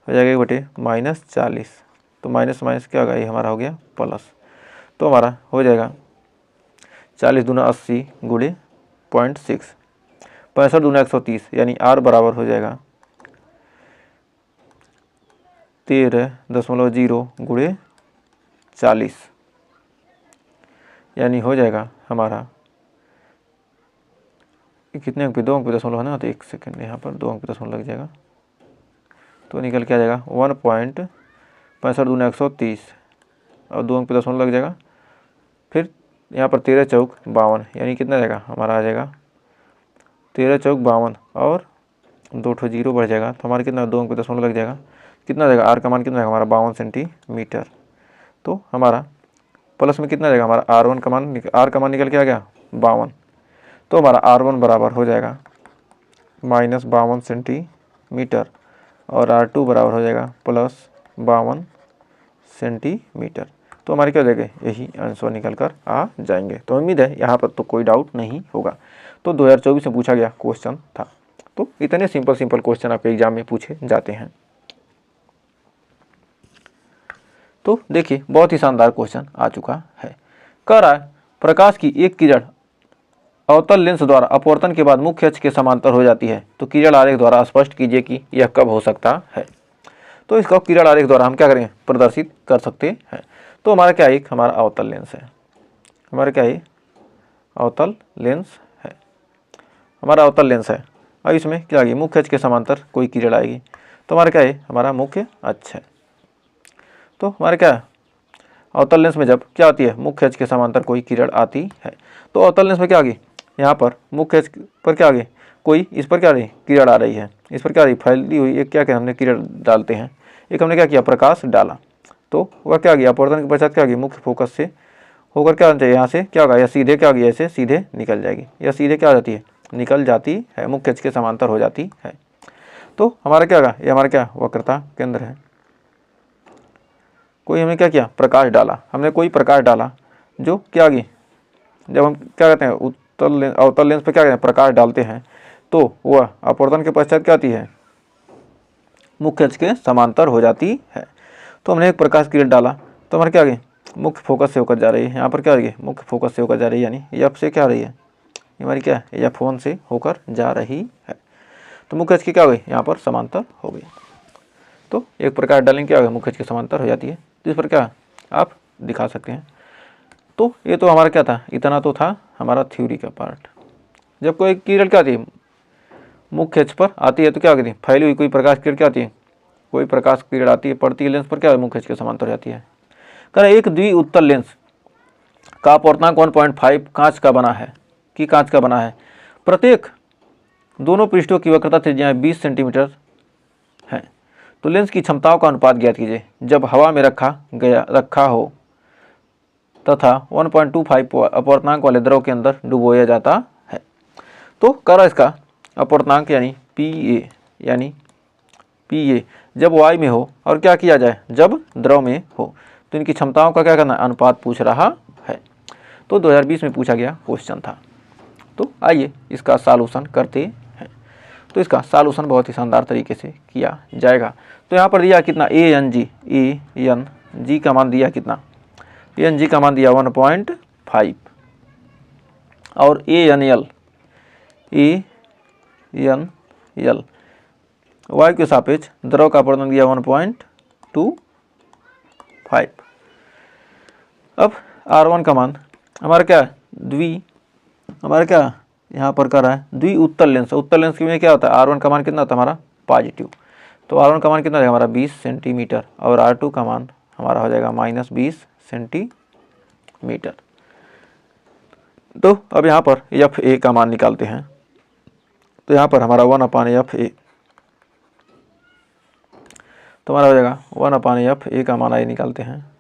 हो जाएगा 1/-40। तो माइनस माइनस क्या होगा ये हमारा हो गया प्लस। तो हमारा हो जाएगा 40 दूना 80 गुणे 0.6 65 दूना 130 यानी R बराबर हो जाएगा 13.0 गुणे 40 यानी हो जाएगा हमारा कितने अंक पे 2 अंक पे दशमलव है ना। तो 1 सेकंड यहाँ पर 2 अंक पे दशमलव लग जाएगा तो निकल के आ जाएगा 1.65 दूना 130 और 2 अंक पे दशमलव लग जाएगा फिर यहाँ पर 13 चौक 52 यानी कितना जाएगा हमारा आ जाएगा 13 चौक 52 और 2 ठो जीरो बढ़ जाएगा तो हमारा कितना 2 अंक पे दशमलव लग जाएगा, कितना जाएगा आर का मान कितना जाएगा हमारा 52 सेंटीमीटर। तो हमारा प्लस में कितना जाएगा हमारा R1 का मान, आर का मान निकल के आ गया 52, तो हमारा R1 बराबर हो जाएगा -52 सेंटीमीटर और R2 बराबर हो जाएगा +52 सेंटीमीटर। तो हमारे क्या हो जाएगा यही आंसर निकल कर आ जाएंगे। तो उम्मीद है यहाँ पर तो कोई डाउट नहीं होगा। तो 2024 में पूछा गया क्वेश्चन था। तो इतने सिंपल क्वेश्चन आपके एग्जाम में पूछे जाते हैं। तो देखिए बहुत ही शानदार क्वेश्चन आ चुका है। कह रहा है प्रकाश की एक किरण अवतल लेंस द्वारा अपवर्तन के बाद मुख्य अक्ष के समांतर हो जाती है, तो किरण आरेख द्वारा स्पष्ट कीजिए कि यह कब हो सकता है। तो इसका किरण आरेख द्वारा हम क्या करेंगे प्रदर्शित कर सकते हैं। तो हमारा क्या एक हमारा अवतल लेंस है, हमारा क्या है अवतल लेंस है, हमारा अवतल लेंस है और इसमें क्या आएगी मुख्य अक्ष के समांतर कोई किरण आएगी, तो हमारा क्या है हमारा मुख्य अक्ष है। तो हमारे क्या है अवतल लेंस में जब क्या आती है मुख्य अक्ष के समांतर कोई किरण आती है, तो अवतल लेंस में क्या आ गई यहाँ पर मुख्य अक्ष पर क्या आ गई कोई इस पर क्या आ रही किरण आ रही है, इस पर क्या आ रही फैली हुई एक क्या हमने किरण डालते हैं, एक हमने क्या किया प्रकाश डाला, तो वह क्या आ गया अपवर्तन के पश्चात क्या आ गई मुख्य फोकस से होकर क्या आना चाहिए यहाँ से क्या होगा या सीधे क्या आ गई ऐसे सीधे निकल जाएगी या सीधे क्या आ जाती है निकल जाती है मुख्य अक्ष के समांतर हो जाती है। तो हमारा क्या होगा ये हमारा क्या वक्रता केंद्र है। कोई हमने क्या किया प्रकाश डाला, हमने कोई प्रकाश डाला जो क्या आ गई जब हम क्या कहते हैं अवतल लेंस पे क्या कहते हैं प्रकाश डालते हैं तो वह अपवर्तन के पश्चात क्या आती है मुख्य अक्ष के समांतर हो जाती है। तो हमने एक प्रकाश किरण डाला तो हमारे क्या आ गई मुख्य फोकस से होकर जा रही है, यहाँ पर क्या आ रही है मुख्य फोकस से होकर जा रही है यानी एफ से क्या आ रही है हमारी क्या है F1 से होकर जा रही है। तो मुख्य अक्ष की क्या हो गई यहाँ पर समांतर हो गई। तो एक प्रकाश डालेंगे क्या हो गया मुख्य अक्ष के समांतर हो जाती है, तो इस पर क्या आप दिखा सकते हैं। तो ये तो हमारा क्या था इतना तो था हमारा थ्योरी का पार्ट। जब कोई किरण क्या आती है मुख्य अक्ष पर आती है तो क्या होती है फैली हुई कोई प्रकाश किरण क्या आती है कोई प्रकाश किरण आती है पड़ती है लेंस पर क्या मुख्य अक्ष के समांतर हो जाती है। कह एक द्विउत्तल लेंस का अपवर्तनांक 1.5 कांच का बना है कि कांच का बना है, प्रत्येक दोनों पृष्ठों की वक्रता त्रिज्या 20 सेंटीमीटर है, तो लेंस की क्षमताओं का अनुपात ज्ञात कीजिए जब हवा में रखा हो तथा 1.25 अपवर्तनांक वाले द्रव के अंदर डुबोया जाता है। तो करा इसका अपवर्तनांक यानी पी जब वायु में हो और क्या किया जाए जब द्रव में हो, तो इनकी क्षमताओं का क्या करना अनुपात पूछ रहा है। तो 2020 में पूछा गया क्वेश्चन था। तो आइए इसका सॉल्यूशन करते हैं। तो इसका सॉल्यूशन बहुत ही शानदार तरीके से किया जाएगा। तो यहाँ पर दिया कितना एन जी का मान दिया कितना एन जी का मान दिया 1.5 और एन एल वायु के सापेक्ष द्रव का अपवर्तन दिया 1.25। अब R1 का मान हमारा क्या हमारा क्या यहाँ पर कर रहा है द्विउत्तल लेंस, उत्तल लेंस में क्या होता है R1 का मान कितना होता है हमारा पॉजिटिव, तो R1 का मान कितना रहेगा हमारा 20 सेंटीमीटर और R2 का मान हमारा हो जाएगा -20 सेंटीमीटर। तो अब यहाँ पर FA का मान निकालते हैं। तो यहाँ पर हमारा 1/FA तो हमारा हो जाएगा 1/FA का मान आइए निकालते हैं।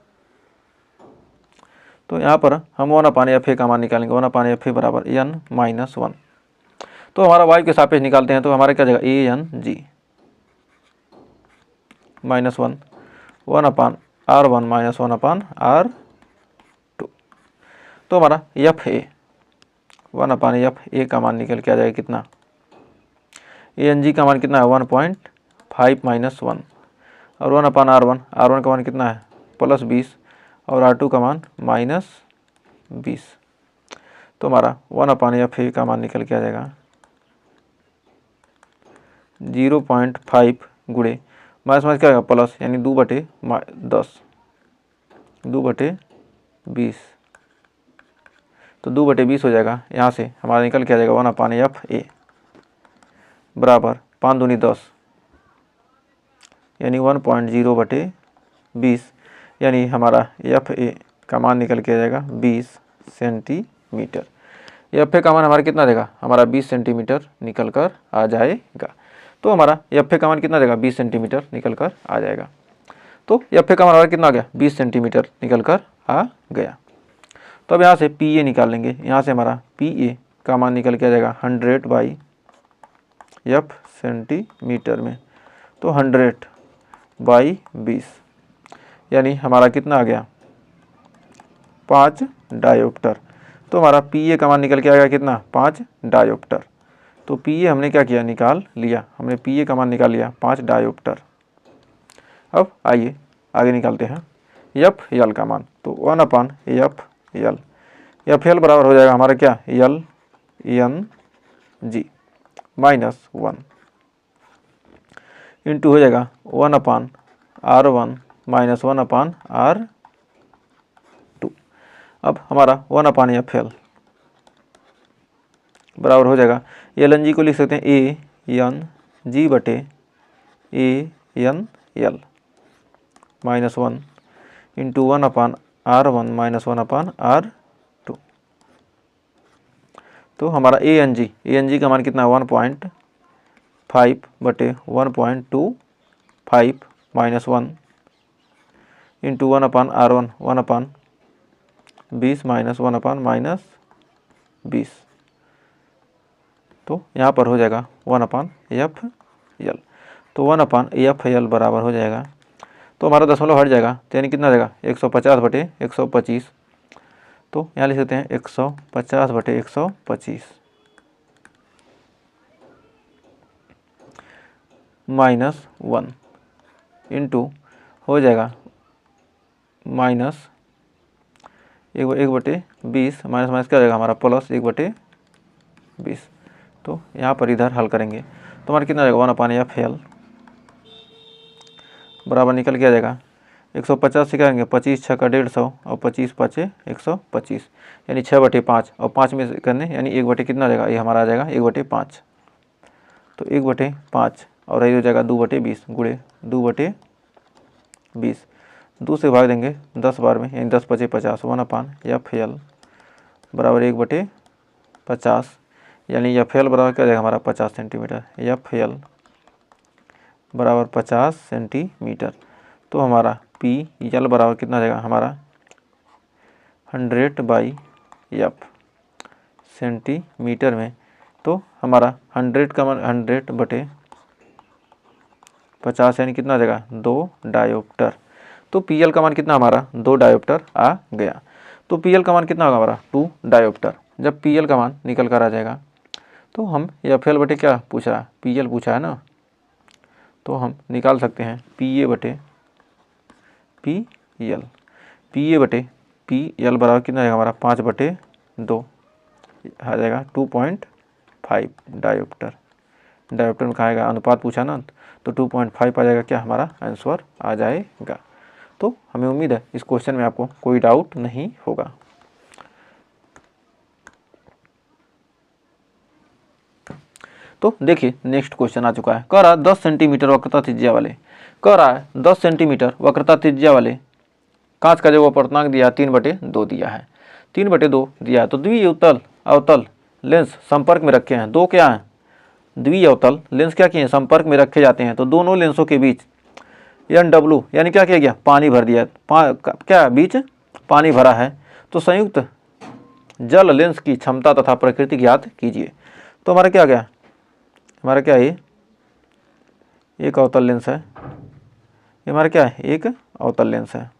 तो यहाँ पर हम 1/FA का मान निकालेंगे 1/FA बराबर n-1। तो हमारा वायु के सापेक्ष निकालते हैं तो हमारा क्या जाएगा ANG -1 1/R1 -1/R2। तो हमारा FA 1/FA का मान निकल के आ जाएगा कितना ANG का मान कितना है 1.5 -1 और 1/R1 का मान कितना है +20 और R2 का मान -20। तो हमारा 1/FA का मान निकल के आ जाएगा 0.5 गुणे माइनस क्या आएगा प्लस यानी 2/10 2/20 तो 2/20 हो जाएगा। यहाँ से हमारा निकल के आ जाएगा 1/FA बराबर 5 दूनी 10 यानी 1.0/20 यानी हमारा FA का मान निकल के आ जाएगा 20 सेंटीमीटर। एफ ए का मान हमारा कितना देगा, हमारा 20 सेंटीमीटर निकल कर आ जाएगा। तो हमारा एफ ए का मान कितना देगा, 20 सेंटीमीटर निकल कर आ जाएगा। तो एफ ए का मान हमारा कितना आ गया, 20 सेंटीमीटर निकल कर आ गया। तो अब यहाँ से पी ए निकाल लेंगे। यहाँ से हमारा पी ए का मान निकल के आ जाएगा 100 बाई एफ सेंटीमीटर में। तो 100 बाई 20 यानी हमारा कितना आ गया, 5 डायोप्टर। तो हमारा पी ए का मान निकल के आ गया कितना, 5 डायोप्टर। तो पी ए हमने क्या किया, निकाल लिया, हमने पी ए का मान निकाल लिया 5 डायोप्टर। अब आइए आगे निकालते हैं एफ एल का मान। तो 1/एफ एल, एफ एल बराबर हो जाएगा हमारा क्या, एल एन जी -1 इंटू हो जाएगा 1/R1 - 1/R2। अब हमारा 1/एफ एल बराबर हो जाएगा, एल एन जी को लिख सकते हैं ए एन जी बटे A N L -1 into 1/R1 - 1/R2। तो हमारा ए एन जी का मान कितना है, 1.5 बटे 1.25 -1 इंटू 1/R1 1/20 -1/20। तो यहाँ पर हो जाएगा 1/एफ एल। तो 1/एफ एल बराबर हो जाएगा, तो हमारा दशमलव हट जाएगा, तो यानी कितना जाएगा 150 बटे 125। तो यहाँ लिख सकते हैं 150 बटे 125 -1 इंटू हो जाएगा -1/20 माइनस क्या हो जाएगा हमारा +1/20। तो यहाँ पर इधर हल करेंगे तो हमारा कितना जाएगा, 1/एफ एल बराबर निकल के आ जाएगा 150 से क्या करेंगे, 25 छक्का 150 और 25 पाँचे 125 यानी 6/5 और 5 में से करने यानी 1 कितना जाएगा, ये हमारा आ जाएगा 1/5। तो 1/5 और ये हो जाएगा 2/20 गुणे 2/20, 2 से भाग देंगे 10 बार में यानी 10 × 50 1/एफ एल बराबर 1/50 यानी एफ एल बराबर क्या जाएगा हमारा 50 सेंटीमीटर। एफ एल बराबर 50 सेंटीमीटर। तो हमारा पी एल बराबर कितना जाएगा हमारा 100 बाई एफ सेंटीमीटर में। तो हमारा 100 का मान 100 बटे 50 यानी कितना जाएगा 2 डायोप्टर। तो पी एल का मान कितना हमारा 2 डायोप्टर आ गया। तो पी एल का मान कितना होगा हमारा 2 डायोप्टर। जब पी एल का मान निकल कर आ जाएगा तो हम एफ एल बटे क्या पूछा है, पी एल पूछा है ना, तो हम निकाल सकते हैं पी ए बटे पी एल। पी ए बटे पी एल बराबर कितना आएगा हमारा 5/2 आ जाएगा 2.5 डायोप्टर। डायोप्टर में कहा अनुपात पूछा ना, तो 2.5 आ जाएगा क्या हमारा आंसर आ जाएगा। तो हमें उम्मीद है इस क्वेश्चन में आपको कोई डाउट नहीं होगा। तो देखिए नेक्स्ट क्वेश्चन आ चुका है, कह रहा है 10 सेंटीमीटर वक्रता त्रिज्या वाले, कह रहा है 10 सेंटीमीटर वक्रता त्रिज्या वाले कांच का जो अपवर्तनांक दिया 3/2 दिया है, 3/2 दिया है। तो द्वि अवतल अवतल लेंस संपर्क में रखे हैं, दो क्या हैं द्वि अवतल लेंस क्या किए हैं संपर्क में रखे जाते हैं। तो दोनों लेंसों के बीच NW यानी क्या किया गया पानी भर दिया, क्या बीच पानी भरा है। तो संयुक्त जल लेंस की क्षमता तथा प्रकृति ज्ञात कीजिए। तो हमारा क्या गया, हमारा क्या है एक अवतल लेंस है, ये हमारा क्या है एक अवतल लेंस है,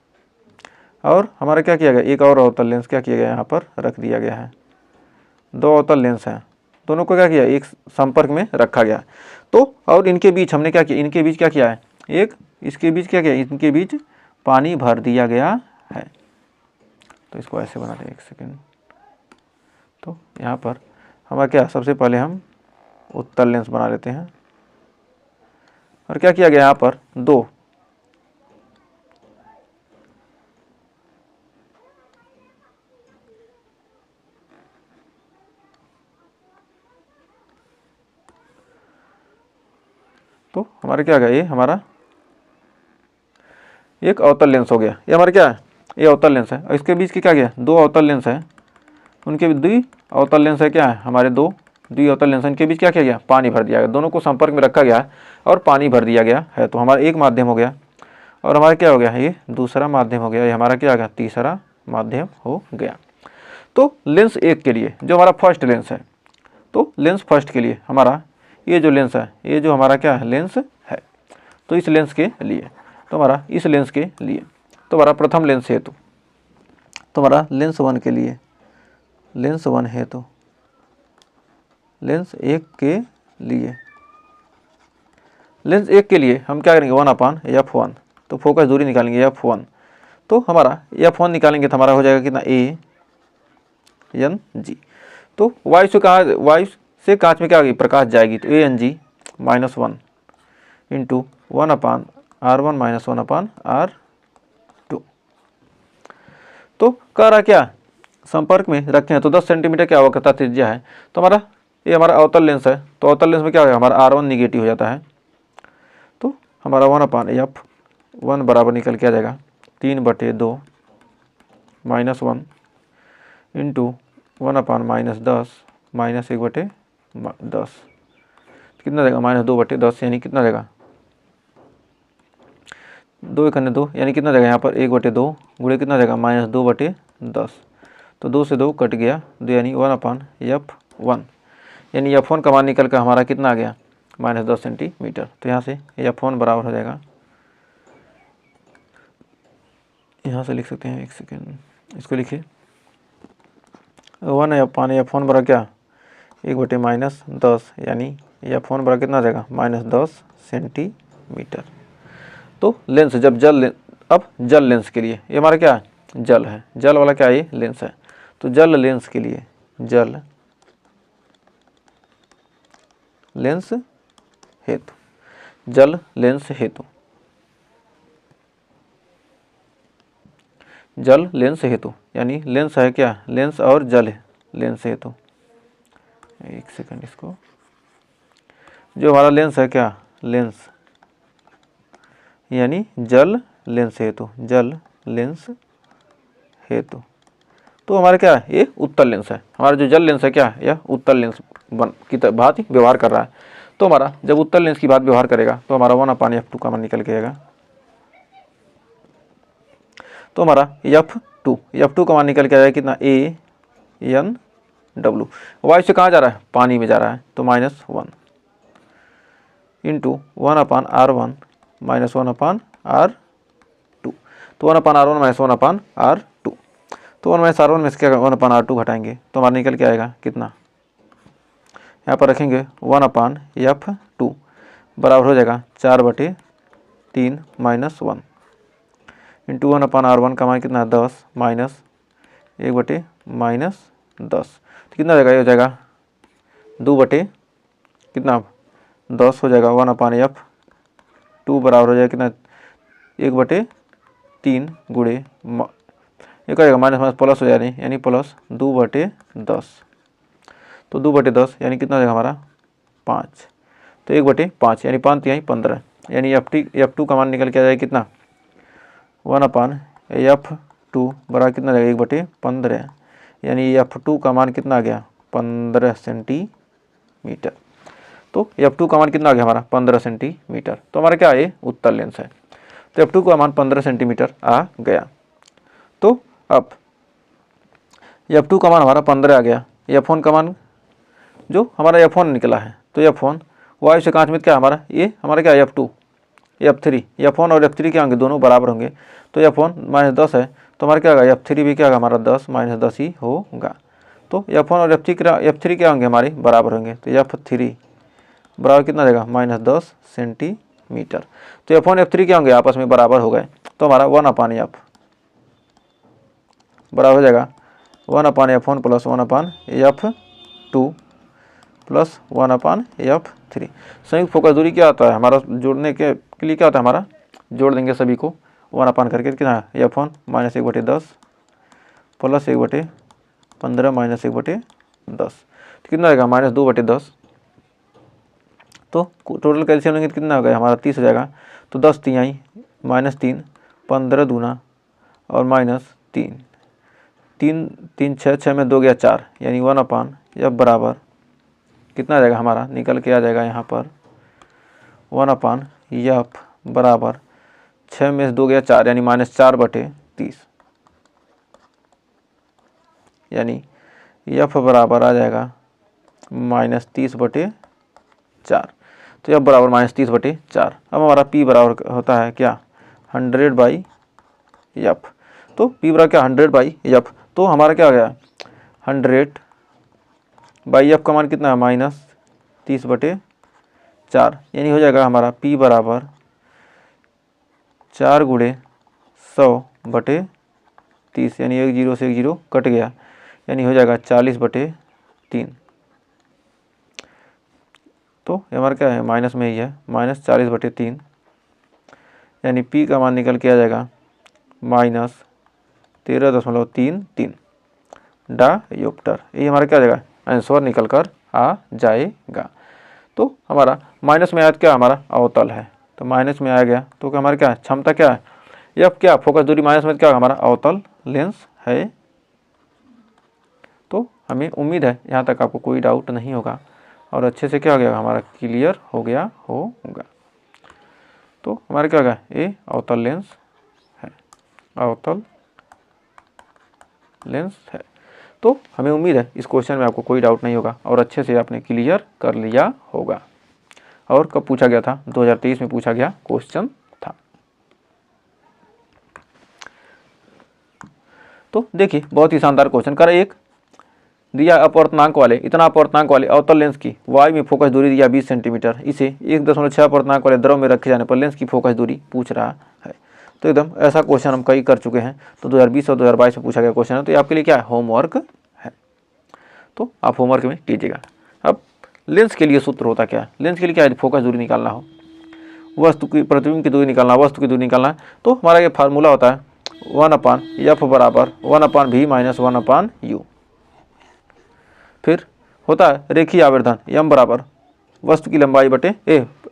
और हमारा क्या किया गया एक और अवतल लेंस क्या किया गया यहाँ पर रख दिया गया है। दो अवतल लेंस हैं, दोनों को क्या किया एक संपर्क में रखा गया। तो और इनके बीच हमने क्या किया, इनके बीच क्या किया है एक इसके बीच क्या किया, इनके बीच पानी भर दिया गया है। तो इसको ऐसे बना दें, एक सेकेंड। तो यहाँ पर हमारा क्या सबसे पहले हम उत्तल लेंस बना लेते हैं, और क्या किया गया यहाँ पर दो तो हमारा क्या आ गया ये हमारा एक अवतल लेंस हो गया। ये हमारा क्या है ये अवतल लेंस है, और इसके बीच की क्या गया दो अवतल लेंस है, उनके द्वि अवतल लेंस है क्या है, हमारे दो द्वि अवतल लेंस, इनके बीच क्या किया गया, पानी भर दिया गया, दोनों को संपर्क में रखा गया है और पानी भर दिया गया है। तो हमारा एक माध्यम हो गया और हमारा क्या हो गया, ये दूसरा माध्यम हो गया, ये हमारा क्या आ गया, तीसरा माध्यम हो गया। तो लेंस एक के लिए जो हमारा फर्स्ट लेंस है, तो लेंस फर्स्ट के लिए हमारा ये जो लेंस है, ये जो हमारा क्या है, लेंस है, तो इस लेंस के लिए, तो हमारा इस लेंस के लिए, तो हमारा प्रथम लेंस हेतु, तो हमारा लेंस वन के लिए, लेंस वन हेतु, लेंस एक के लिए, लेंस एक के लिए हम क्या करेंगे, 1/f1, तो फोकस दूरी निकालेंगे f1, तो हमारा f1 निकालेंगे तो हमारा हो जाएगा कितना, ANG। तो वायु से कांच में क्या होगी, प्रकाश जाएगी, तो ANG -1 इंटू 1/R1 - 1/R2। तो कह रहा क्या, संपर्क में रखे हैं तो 10 सेंटीमीटर क्या वक्रता त्रिज्या है, तो हमारा ये हमारा अवतल लेंस है, तो अवतल लेंस में क्या होगा, हमारा R1 निगेटिव हो जाता है, तो हमारा 1/f1 बराबर निकल के आ जाएगा 3/2 -1 इंटू 1/-10 -1/10, कितना देगा, -2/10, यानी कितना देगा, 2 × 2 यानी कितना देगा, यहाँ पर 1/2 गुणे कितना देगा, -2/10, तो 2 से 2 कट गया, 2 यानी 1/f1, यानी f1 का मान निकल कर हमारा कितना आ गया, -10 सेंटीमीटर। तो यहाँ से f1 बराबर हो जाएगा, यहाँ से लिख सकते हैं, एक सेकेंड इसको लिखिए, 1/f1 बराबर क्या, 1/-10, यानी f1 बराबर कितना आ जाएगा, -10 सेंटीमीटर। तो लेंस जब अब जल लेंस के लिए, ये हमारा क्या है, जल है, जल वाला क्या है, ये लेंस है, तो जल लेंस के लिए, जल लेंस हेतु, जल लेंस हेतु, जल लेंस हेतु, यानी लेंस है क्या, लेंस और जल है, लेंस हेतु, एक सेकंड इसको, जो हमारा लेंस है क्या, लेंस यानी जल लेंस हेतु, जल लेंस हेतु, तो हमारा क्या है, ये उत्तल लेंस है, हमारा जो जल लेंस है क्या, यह उत्तल लेंस की भांति व्यवहार कर रहा है। तो हमारा जब उत्तल लेंस की बात व्यवहार करेगा तो हमारा 1/f2 का मान निकल के आएगा, तो हमारा f2 का मान निकल के आएगा कितना, ANW, वायु से कहाँ जा रहा है, पानी में जा रहा है, तो -1 इंटू 1/R1 - 1/R2, तो 1/R1 - 1/R2, तो 1/R1 में से क्या 1/R2 घटाएंगे तो हमारा निकल के आएगा कितना, यहाँ पर रखेंगे 1/f2 बराबर हो जाएगा 4/3 -1 इंटू 1/R1 का मान कितना, 10 माइनस 1/-10, तो कितना जाएगा, ये हो जाएगा 2/, कितना 10 हो जाएगा, 1/f2 बराबर हो जाएगा कितना, 1/3 गुणे ये करेगा माइनस प्लस हो जाएगा, यानी प्लस 2/10, तो 2/10 यानी कितना हो जाएगा हमारा 5, तो 1/5 यानी 5 तिहाई 15, यानी f2 का मान निकल के आ जाएगा कितना, 1/f2 बराबर कितना जाएगा, 1/15, यानी f2 का मान कितना आ गया, 15 सेंटीमीटर। तो f2 का मान कितना आ गया हमारा, 15 सेंटीमीटर, तो हमारा क्या है, उत्तल लेंस है, तो f2 का मान 15 सेंटीमीटर आ गया। तो अब f2 का मान हमारा 15 आ गया, f1 का मान जो हमारा f1 निकला है, तो f1 वायु से कांच में क्या हमारा, ये हमारा क्या है, f2 f3, f1 और f3 क्या होंगे, दोनों बराबर होंगे, तो f1 -10 है, तो हमारा क्या होगा, f3 भी क्या होगा हमारा 10 -10 ही होगा, तो f1 और f3 क्या होंगे, हमारे बराबर होंगे, तो f3 बराबर कितना देगा, -10 सेंटीमीटर, तो f1 f3 क्या होंगे, आपस में बराबर हो गए, तो हमारा 1/f बराबर हो जाएगा 1/f1 plus 1/f2 plus 1/f3। संयुक्त फोकस दूरी क्या होता है हमारा, जोड़ने के लिए क्या होता है हमारा, जोड़ देंगे सभी को 1/, करके कितना है, f1 -1/10 प्लस 1/15 माइनस 1/10, तो कितना आएगा, -2/10, तो टोटल कैल्शियम लेंगे तो कितना हो गया हमारा 30 हो जाएगा, तो 10 तिहाई -3 15 दूना और -3, तीन तीन छः, छः में 2 गया 4, यानी 1/f बराबर कितना आ जाएगा हमारा, निकल के आ जाएगा यहाँ पर 1/f बराबर 6 में 2 गया 4, यानी -4/30, यानी f बराबर आ जाएगा -30/4। तो f बराबर -30/4। अब हमारा p बराबर होता है क्या, 100/f। तो p बराबर क्या, 100/f। तो हमारा क्या हो गया, 100/f का मान कितना है, -30/4, यानी हो जाएगा हमारा p बराबर 4 × 100/30, यानी 1 0 से 1 0 कट गया, यानी हो जाएगा 40/3। तो ये हमारा क्या है, माइनस में ही है, -40/3, यानी p का मान निकल के आ जाएगा -13.33 डायोप्टर। ये हमारा क्या आ जाएगा, आंसर निकल कर आ जाएगा। तो हमारा माइनस में आया क्या, हमारा अवतल है, तो माइनस में आ गया, तो हमारा क्या है, क्षमता क्या है, एफ क्या, फोकस दूरी माइनस में क्या, हमारा अवतल लेंस है। तो हमें उम्मीद है यहाँ तक आपको कोई डाउट नहीं होगा और अच्छे से क्या हो गया, हमारा क्लियर हो गया होगा। तो हमारा क्या होगा, ये अवतल लेंस है, अवतल लेंस है। तो हमें उम्मीद है इस क्वेश्चन में आपको कोई डाउट नहीं होगा और अच्छे से आपने क्लियर कर लिया होगा। और कब पूछा गया था, 2023 में पूछा गया क्वेश्चन था। तो देखिए बहुत ही शानदार क्वेश्चन कर, एक दिया अपवर्तनांक वाले, इतना अपवर्तनांक वाले अवतल लेंस की वायु में फोकस दूरी दिया 20 सेंटीमीटर, इसे 1.6 अपवर्तनांक वाले द्रव में रखे जाने पर लेंस की फोकस दूरी पूछ रहा है। तो एकदम ऐसा क्वेश्चन हम कई कर चुके हैं, तो 2020 और 2022 में पूछा गया क्वेश्चन है, तो ये आपके लिए क्या है, होमवर्क है। तो आप होमवर्क में कीजिएगा। अब लेंस के लिए सूत्र होता क्या है, लेंस के लिए क्या है, फोकस दूरी निकालना हो, वस्तु की प्रतिबिंब की दूरी निकालना, वस्तु की दूरी निकालना, तो हमारा ये फार्मूला होता है 1/f बराबर 1/v - 1/u। फिर होता है रेखीय आवर्धन, m बराबर वस्तु की लंबाई बटे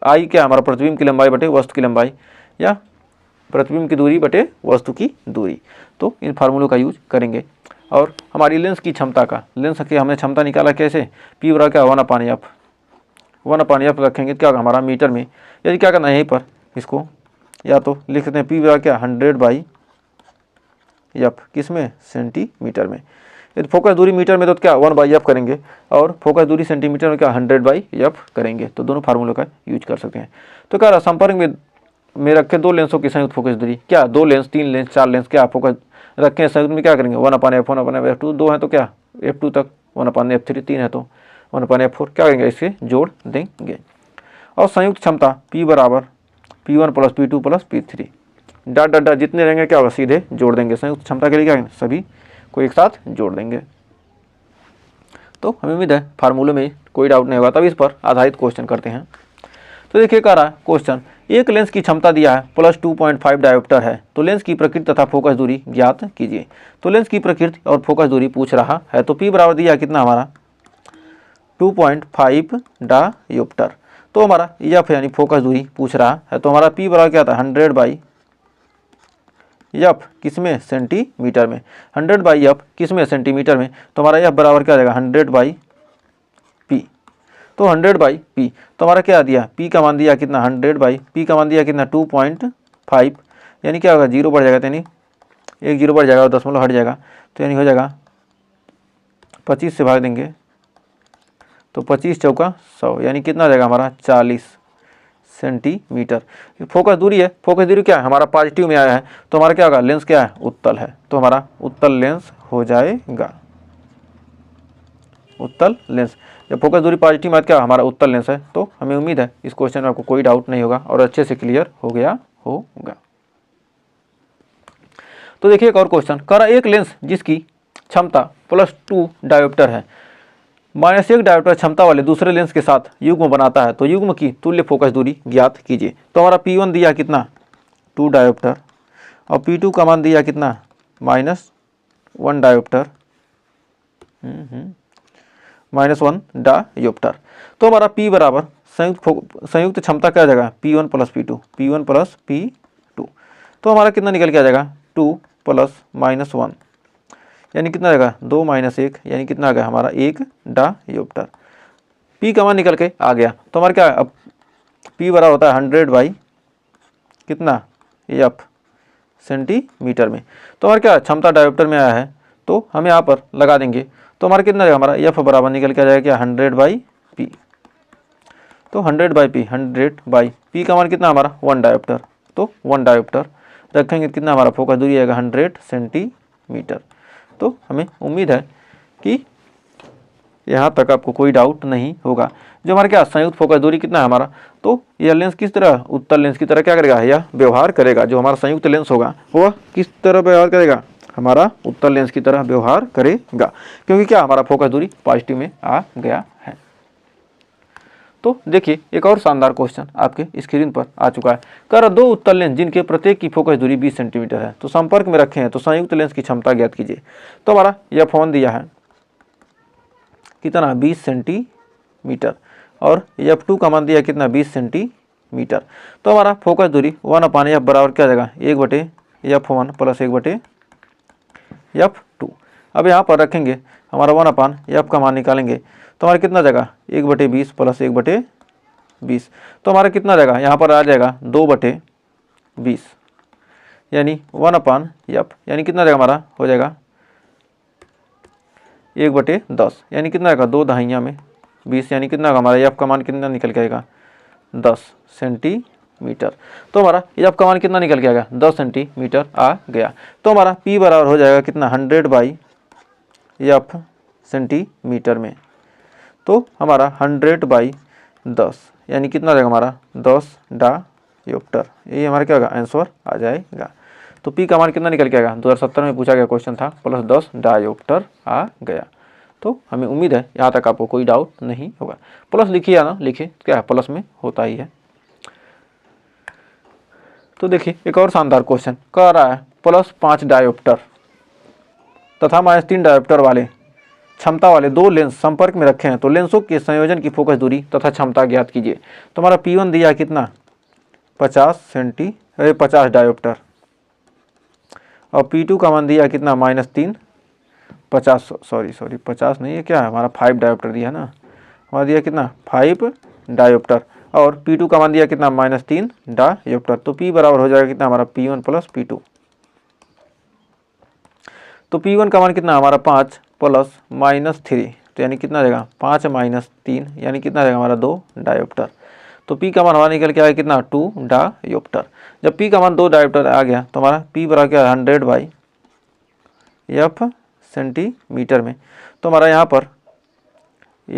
आई क्या, हमारा प्रतिबिंब की लंबाई बटे वस्तु की लंबाई, या प्रतिबिंब की दूरी बटे वस्तु की दूरी। तो इन फार्मूलों का यूज करेंगे। और हमारी लेंस की क्षमता का, लेंस की हमने क्षमता निकाला कैसे, p बराबर क्या, 1/f, 1/f रखेंगे क्या होगा हमारा मीटर में। यदि क्या करना है, यहीं पर इसको या तो लिख सकते हैं p बराबर क्या, 100/f, किस में, सेंटीमीटर में। यदि फोकस दूरी मीटर में तो क्या 1/f करेंगे, और फोकस दूरी सेंटीमीटर में क्या 100/f करेंगे। तो दोनों फार्मूलों का यूज कर सकते हैं। तो क्या रहा, संपर्क में रखे दो लेंसों की संयुक्त फोकस दूरी, क्या 2 लेंस 3 लेंस 4 लेंस क्या फोकस रखें संयुक्त में, क्या करेंगे 1/f 1/f2, 2 है तो क्या f2 तक, 1/f3 3 है तो 1/f4, क्या करेंगे इसके जोड़ देंगे। और संयुक्त क्षमता p बराबर p1 + p2 + p3, dot dot dot जितने रहेंगे क्या होगा सीधे जोड़ देंगे। संयुक्त क्षमता के लिए क्या करेंगे, सभी को एक साथ जोड़ देंगे। तो हमें उम्मीद है फार्मूले में कोई डाउट नहीं होगा। तब इस पर आधारित क्वेश्चन करते हैं। तो देखिए कह रहा है क्वेश्चन, एक लेंस की क्षमता दिया है +2.5 डायोप्टर है, तो लेंस की प्रकृति तथा फोकस दूरी ज्ञात कीजिए। तो लेंस की प्रकृति और फोकस दूरी पूछ रहा है। तो p बराबर दिया कितना हमारा 2.5 डायोप्टर। तो हमारा f यानी फोकस दूरी पूछ रहा है, तो हमारा p बराबर क्या था 100/f, किसमें, सेंटीमीटर में, 100/f किसमें, सेंटीमीटर में। तो हमारा f बराबर क्या आ जाएगा 100/p। तो 100/p, तो हमारा क्या दिया, p का मान दिया कितना 100/p का मान दिया कितना 2.5, यानी क्या होगा 0 बढ़ जाएगा, यानी 1 0 बढ़ जाएगा और दशमलव हट जाएगा, तो यानी हो जाएगा 25 से भाग देंगे तो 25 चौका 100, यानी कितना आ जाएगा हमारा 40 सेंटीमीटर। फोकस दूरी है, फोकस दूरी क्या है हमारा पॉजिटिव में आया है, तो हमारा क्या होगा, लेंस क्या है, उत्तल है, तो हमारा उत्तल लेंस हो जाएगा, उत्तल लेंस। जब फोकस दूरी पॉजिटिव में क्या हमारा उत्तल लेंस है। तो हमें उम्मीद है इस क्वेश्चन में आपको कोई डाउट नहीं होगा और अच्छे से क्लियर हो गया होगा। तो देखिए एक और क्वेश्चन करा, एक लेंस जिसकी क्षमता +2 डायोप्टर है -1 डायोप्टर क्षमता वाले दूसरे लेंस के साथ युग्म बनाता है, तो युग्म की तुल्य फोकस दूरी ज्ञात कीजिए। तो हमारा p1 दिया कितना 2 डायोप्टर और p2 का मान दिया कितना -1 डायोप्टर, -1 डायोप्टर। तो हमारा p बराबर संयुक्त क्षमता क्या आ जाएगा p1 + p2, p1 + p2। तो हमारा कितना निकल के आ जाएगा 2 + -1, यानी कितना आएगा 2 - 1 यानी कितना आ गया हमारा 1 डायोप्टर। पी का मान निकल के आ गया तो हमारा क्या अब पी बराबर होता है 100 बाई कितना एफ सेंटीमीटर में। तो हमारा क्या क्षमता डायोप्टर में आया है तो हम यहाँ पर लगा देंगे तो हमारा कितना रहेगा हमारा एफ बराबर निकल के आ जाएगा क्या 100 बाई पी। तो 100 बाई पी 100 बाई पी का मान कितना हमारा 1 डायोप्टर तो 1 डायोप्टर रखेंगे कितना हमारा फोकस दूरी आएगा 100 सेंटीमीटर। तो हमें उम्मीद है कि यहाँ तक आपको कोई डाउट नहीं होगा। जो हमारे क्या संयुक्त फोकस दूरी कितना है हमारा तो यह लेंस किस तरह उत्तल लेंस की तरह क्या करेगा यह व्यवहार करेगा। जो हमारा संयुक्त लेंस होगा वह किस तरह व्यवहार करेगा हमारा उत्तल लेंस की तरह व्यवहार करेगा क्योंकि क्या हमारा फोकस दूरी पॉजिटिव में आ गया है। तो देखिए एक और शानदार क्वेश्चन आपके स्क्रीन पर आ चुका है। कर दो उत्तल लेंस जिनके प्रत्येक की फोकस दूरी 20 सेंटीमीटर है तो संपर्क में रखे हैं तो संयुक्त लेंस की क्षमता ज्ञात कीजिए। तो हमारा यह फोन दिया है कितना 20 सेंटीमीटर और F2 का मान दिया कितना 20 सेंटीमीटर। तो हमारा फोकस दूरी 1/F बराबर क्या जाएगा 1/F1 प्लस 1/F2। अब यहाँ पर रखेंगे हमारा 1/F का मान निकालेंगे तो हमारा कितना जाएगा 1/20 प्लस 1/20। तो हमारा कितना जाएगा यहाँ पर आ जाएगा 2/20 यानी 1/F यानी कितना जाएगा हमारा हो जाएगा 1/10 यानी कितना आएगा 2 दहाइयाँ में 20 यानी कितना होगा हमारा एफ का मान कितना निकल के आएगा 10 सेंटीमीटर। तो हमारा एफ का मान कितना निकल के आएगा 10 सेंटीमीटर आ गया। तो हमारा पी बराबर हो जाएगा कितना 100 बाई एफ सेंटीमीटर में। तो हमारा 100 बाई 10 यानी कितना जाएगा हमारा 10 डायोप्टर। ये हमारा क्या होगा आंसर आ जाएगा। तो पी का मान कितना निकल के आएगा 2070 में पूछा गया क्वेश्चन था प्लस 10 डायोप्टर आ गया। तो हमें उम्मीद है यहाँ तक आपको कोई डाउट नहीं होगा। प्लस लिखिए या ना लिखिए क्या है प्लस में होता ही है। तो देखिए एक और शानदार क्वेश्चन कह रहा है प्लस 5 डायोप्टर तथा -3 डायोप्टर वाले क्षमता वाले दो लेंस संपर्क में रखे हैं तो लेंसों के संयोजन की फोकस दूरी तथा क्षमता ज्ञात कीजिए। तो हमारा P1 दिया कितना 50 डायोप्टर और P2 का मान दिया कितना -3 50 50 नहीं है क्या है हमारा 5 डायोप्टर दिया ना हमारा दिया कितना 5 डायोप्टर और P2 का मान दिया कितना -3 डायोप्टर। तो P बराबर हो जाएगा कितना हमारा P1 प्लस P2। तो P1 का मान कितना हमारा 5 प्लस -3 तो यानी कितना जाएगा 5 - 3 यानी कितना जाएगा हमारा 2 डायोप्टर। तो P का मान हमारा निकल के आएगा कितना 2 डायोप्टर। जब P का मान 2 डायोप्टर आ गया तो हमारा P बराबर क्या 100 बाई F सेंटीमीटर में। तो हमारा यहाँ पर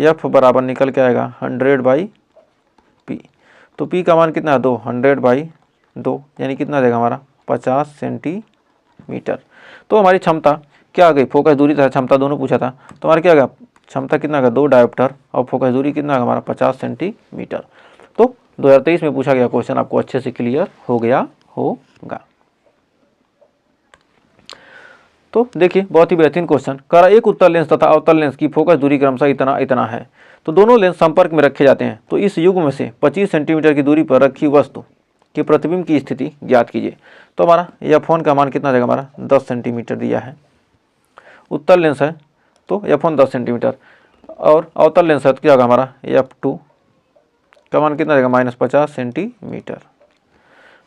F बराबर निकल के आएगा 100 बाई P। तो P का मान कितना है 2 100 बाई 2 यानी कितना देगा हमारा 50 सेंटीमीटर। तो हमारी क्षमता क्या आ गई फोकस दूरी तथा क्षमता दोनों पूछा था तो हमारा क्या आ गया क्षमता कितना आ गया 2 डायोप्टर और फोकस दूरी कितना आ हमारा 50 सेंटीमीटर। तो 2023 में पूछा गया क्वेश्चन आपको अच्छे से क्लियर हो गया होगा। तो देखिए बहुत ही बेहतरीन क्वेश्चन करा एक उत्तल लेंस तथा अवतल लेंस की फोकस दूरी क्रमशः इतना इतना है तो दोनों लेंस संपर्क में रखे जाते हैं तो इस युग्म में से 25 सेंटीमीटर की दूरी पर रखी वस्तु के प्रतिबिंब की स्थिति ज्ञात कीजिए। तो हमारा यह फोन का मान कितना जाएगा हमारा 10 सेंटीमीटर दिया है। उत्तल लेंस है तो यह फोन 10 सेंटीमीटर और अवतल लेंस है तो क्या होगा हमारा F2 का मान कितना जाएगा -50 सेंटीमीटर।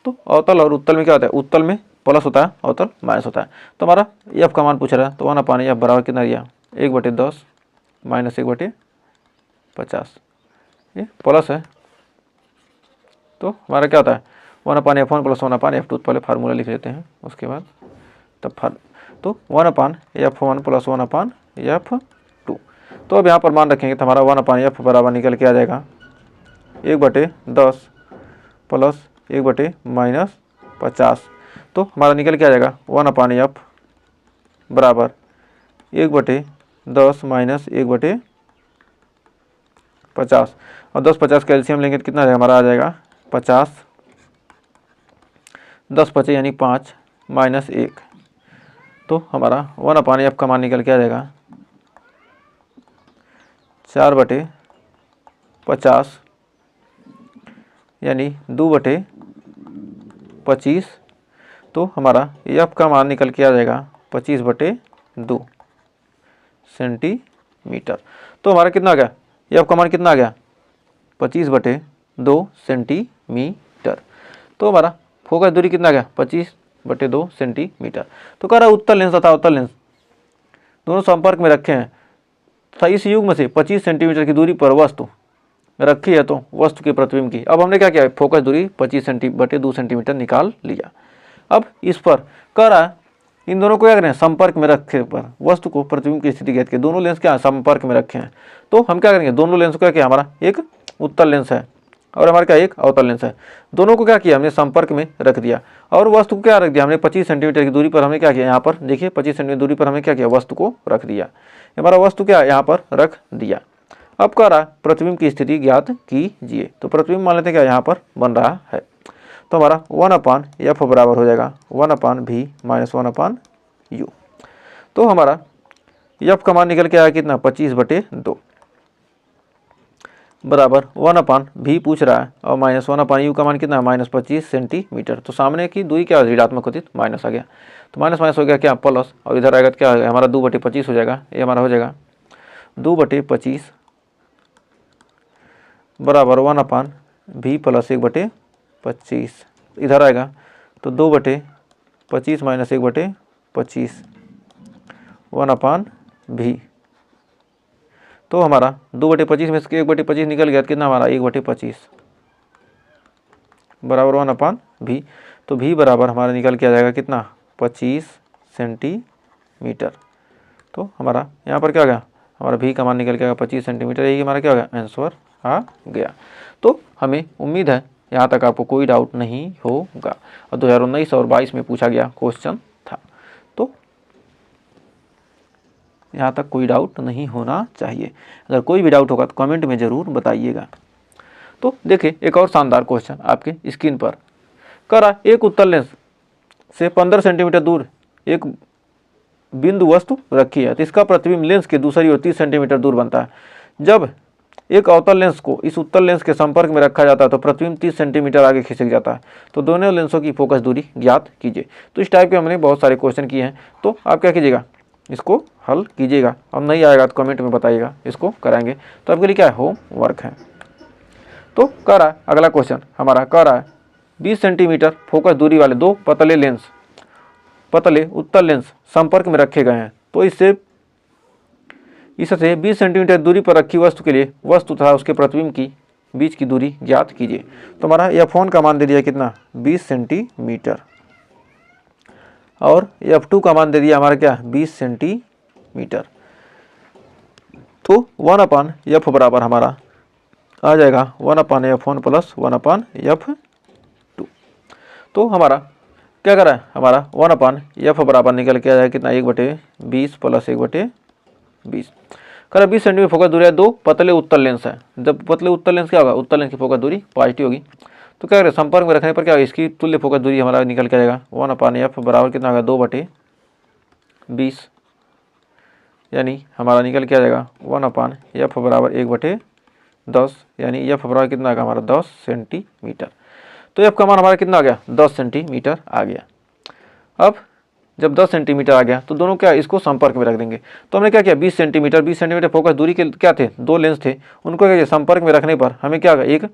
तो अवतल और उत्तल में क्या होता है उत्तल में प्लस होता है अवतल माइनस होता है। तो हमारा F का मान पूछ रहा है तो 1/F बराबर कितना दिया 1/10 माइनस 1/50 ये प्लस है। तो हमारा क्या होता है 1/F1 प्लस 1/F2 पहले फार्मूला लिख लेते हैं उसके बाद तब तो 1/F1 प्लस 1/F2। तो अब यहाँ पर मान रखेंगे तो हमारा 1/F बराबर निकल के आ जाएगा 1/10 प्लस 1/-50। तो हमारा निकल के आ जाएगा 1/F बराबर 1/10 माइनस 1/50 और 10-50 कैल्शियम लेंगे तो कितना आ जाएगा हमारा आ जाएगा 50 10 5 यानी 5 माइनस 1। तो हमारा 1/F का मान निकल के आ जाएगा 4/50 यानी 2/25। तो हमारा F का मान निकल के आ जाएगा 25/2। सेंटीमीटर। तो हमारा कितना आ गया, एफ का मान कितना आ गया 25/2 सेंटीमीटर। तो हमारा फोकस दूरी कितना आ गया 25/2 सेंटीमीटर। तो कह रहा है उत्तल लेंस तथा अवतल लेंस दोनों संपर्क में रखे हैं तथा इस युग्म से 25 सेंटीमीटर की दूरी पर वस्तु रखी है, तो वस्तु के प्रतिबिंब की, अब हमने क्या किया, फोकस दूरी 25/2 सेंटीमीटर निकाल लिया। अब इस पर कह रहा है इन दोनों को क्या करें, संपर्क में रखे पर वस्तु को प्रतिबिंब की स्थिति ज्ञात की। दोनों लेंस क्या संपर्क में रखे हैं, तो हम क्या करेंगे, दोनों लेंस का क्या, हमारा एक उत्तल लेंस है और हमारा क्या एक अवतल लेंस है, दोनों को क्या किया हमने संपर्क में रख दिया और वस्तु को क्या रख दिया हमने 25 सेंटीमीटर की दूरी पर। हमने क्या किया, यहाँ पर देखिए 25 सेंटीमीटर दूरी पर हमने क्या किया, वस्तु को रख दिया। हमारा वस्तु क्या यहाँ पर रख दिया। अब कह रहा है प्रतिबिंब की स्थिति ज्ञात कीजिए। तो प्रतिबिंब मान लेते हैं क्या यहाँ पर बन रहा है, तो हमारा 1/f बराबर हो जाएगा 1/v - 1/u। तो हमारा f का मान निकल के आया कितना 25/2 बराबर 1/v पूछ रहा है और -1/u का मान कितना -25 सेंटीमीटर। तो सामने की दूरी क्या ऋणात्मक होती है माइनस आ गया, तो माइनस माइनस हो गया क्या प्लस, और इधर आएगा क्या हमारा 2/25 हो जाएगा। ये हमारा हो जाएगा 2/25 बराबर 1/v + 1/25। इधर आएगा तो 2/25 - 1/25 1/v। तो हमारा 2/25 में से 1/25 निकल गया, कितना हमारा 1/25 बराबर 1/v। तो v बराबर हमारा निकल के आ जाएगा कितना 25 सेंटीमीटर। तो हमारा यहाँ पर क्या हो गया, हमारा v का मान निकल के आएगा 25 सेंटीमीटर। यही हमारा क्या हो गया आंसर आ गया। तो हमें उम्मीद है यहाँ तक आपको कोई डाउट नहीं होगा और 2019 और 22 में पूछा गया क्वेश्चन था, तो यहाँ तक कोई डाउट नहीं होना चाहिए। अगर कोई भी डाउट होगा तो कमेंट में ज़रूर बताइएगा। तो देखिए एक और शानदार क्वेश्चन आपके स्क्रीन पर कह रहा एक उत्तल लेंस से 15 सेंटीमीटर दूर एक बिंदु वस्तु रखी है, तो इसका प्रतिबिंब लेंस के दूसरी ओर 30 सेंटीमीटर दूर बनता है। जब एक अवतल लेंस को इस उत्तल लेंस के संपर्क में रखा जाता है तो प्रतिबिंब 30 सेंटीमीटर आगे खिसक जाता है। तो दोनों लेंसों की फोकस दूरी ज्ञात कीजिए। तो इस टाइप के हमने बहुत सारे क्वेश्चन किए हैं, तो आप क्या कीजिएगा इसको हल कीजिएगा और नहीं आएगा तो कमेंट में बताइएगा, इसको कराएंगे। तो आपके लिए क्या है होमवर्क है। तो कह रहा है अगला क्वेश्चन हमारा कह रहा है 20 सेंटीमीटर फोकस दूरी वाले दो पतले उत्तल लेंस संपर्क में रखे गए हैं। तो इससे 20 सेंटीमीटर दूरी पर रखी वस्तु के लिए वस्तु तथा उसके प्रतिबिंब की बीच की दूरी ज्ञात कीजिए। तो हमारा f1 का मान दे दिया कितना 20 सेंटीमीटर और f2 का मान दे दिया हमारा क्या 20 सेंटीमीटर। तो 1/f बराबर हमारा आ जाएगा 1/f1 + 1/f2। तो हमारा क्या कर रहा है, हमारा 1/f बराबर निकल के आ जाएगा कितना 1/20 + 1/20। कर 20 सेंटीमीटर फोकस दूरी है, दो पतले उत्तल लेंस है। जब पतले उत्तल लेंस क्या होगा, उत्तल लेंस की फोकस दूरी पॉजिटिव होगी। तो क्या करें संपर्क में रखने पर क्या होगा, इसकी तुल्य फोकस दूरी हमारा निकल के आ जाएगा 1/f बराबर कितना होगा 2/20, यानी हमारा निकल के आ जाएगा 1/f बराबर 1/10, यानी f बराबर कितना आएगा हमारा 10 सेंटीमीटर। तो f का मान हमारा कितना आ गया 10 सेंटीमीटर आ गया। अब जब 10 सेंटीमीटर आ गया तो दोनों क्या इसको संपर्क में रख देंगे। तो हमने क्या किया 20 सेंटीमीटर फोकस दूरी के क्या थे, दो लेंस थे, उनको क्या किया संपर्क में रखने पर हमें क्या होगा एक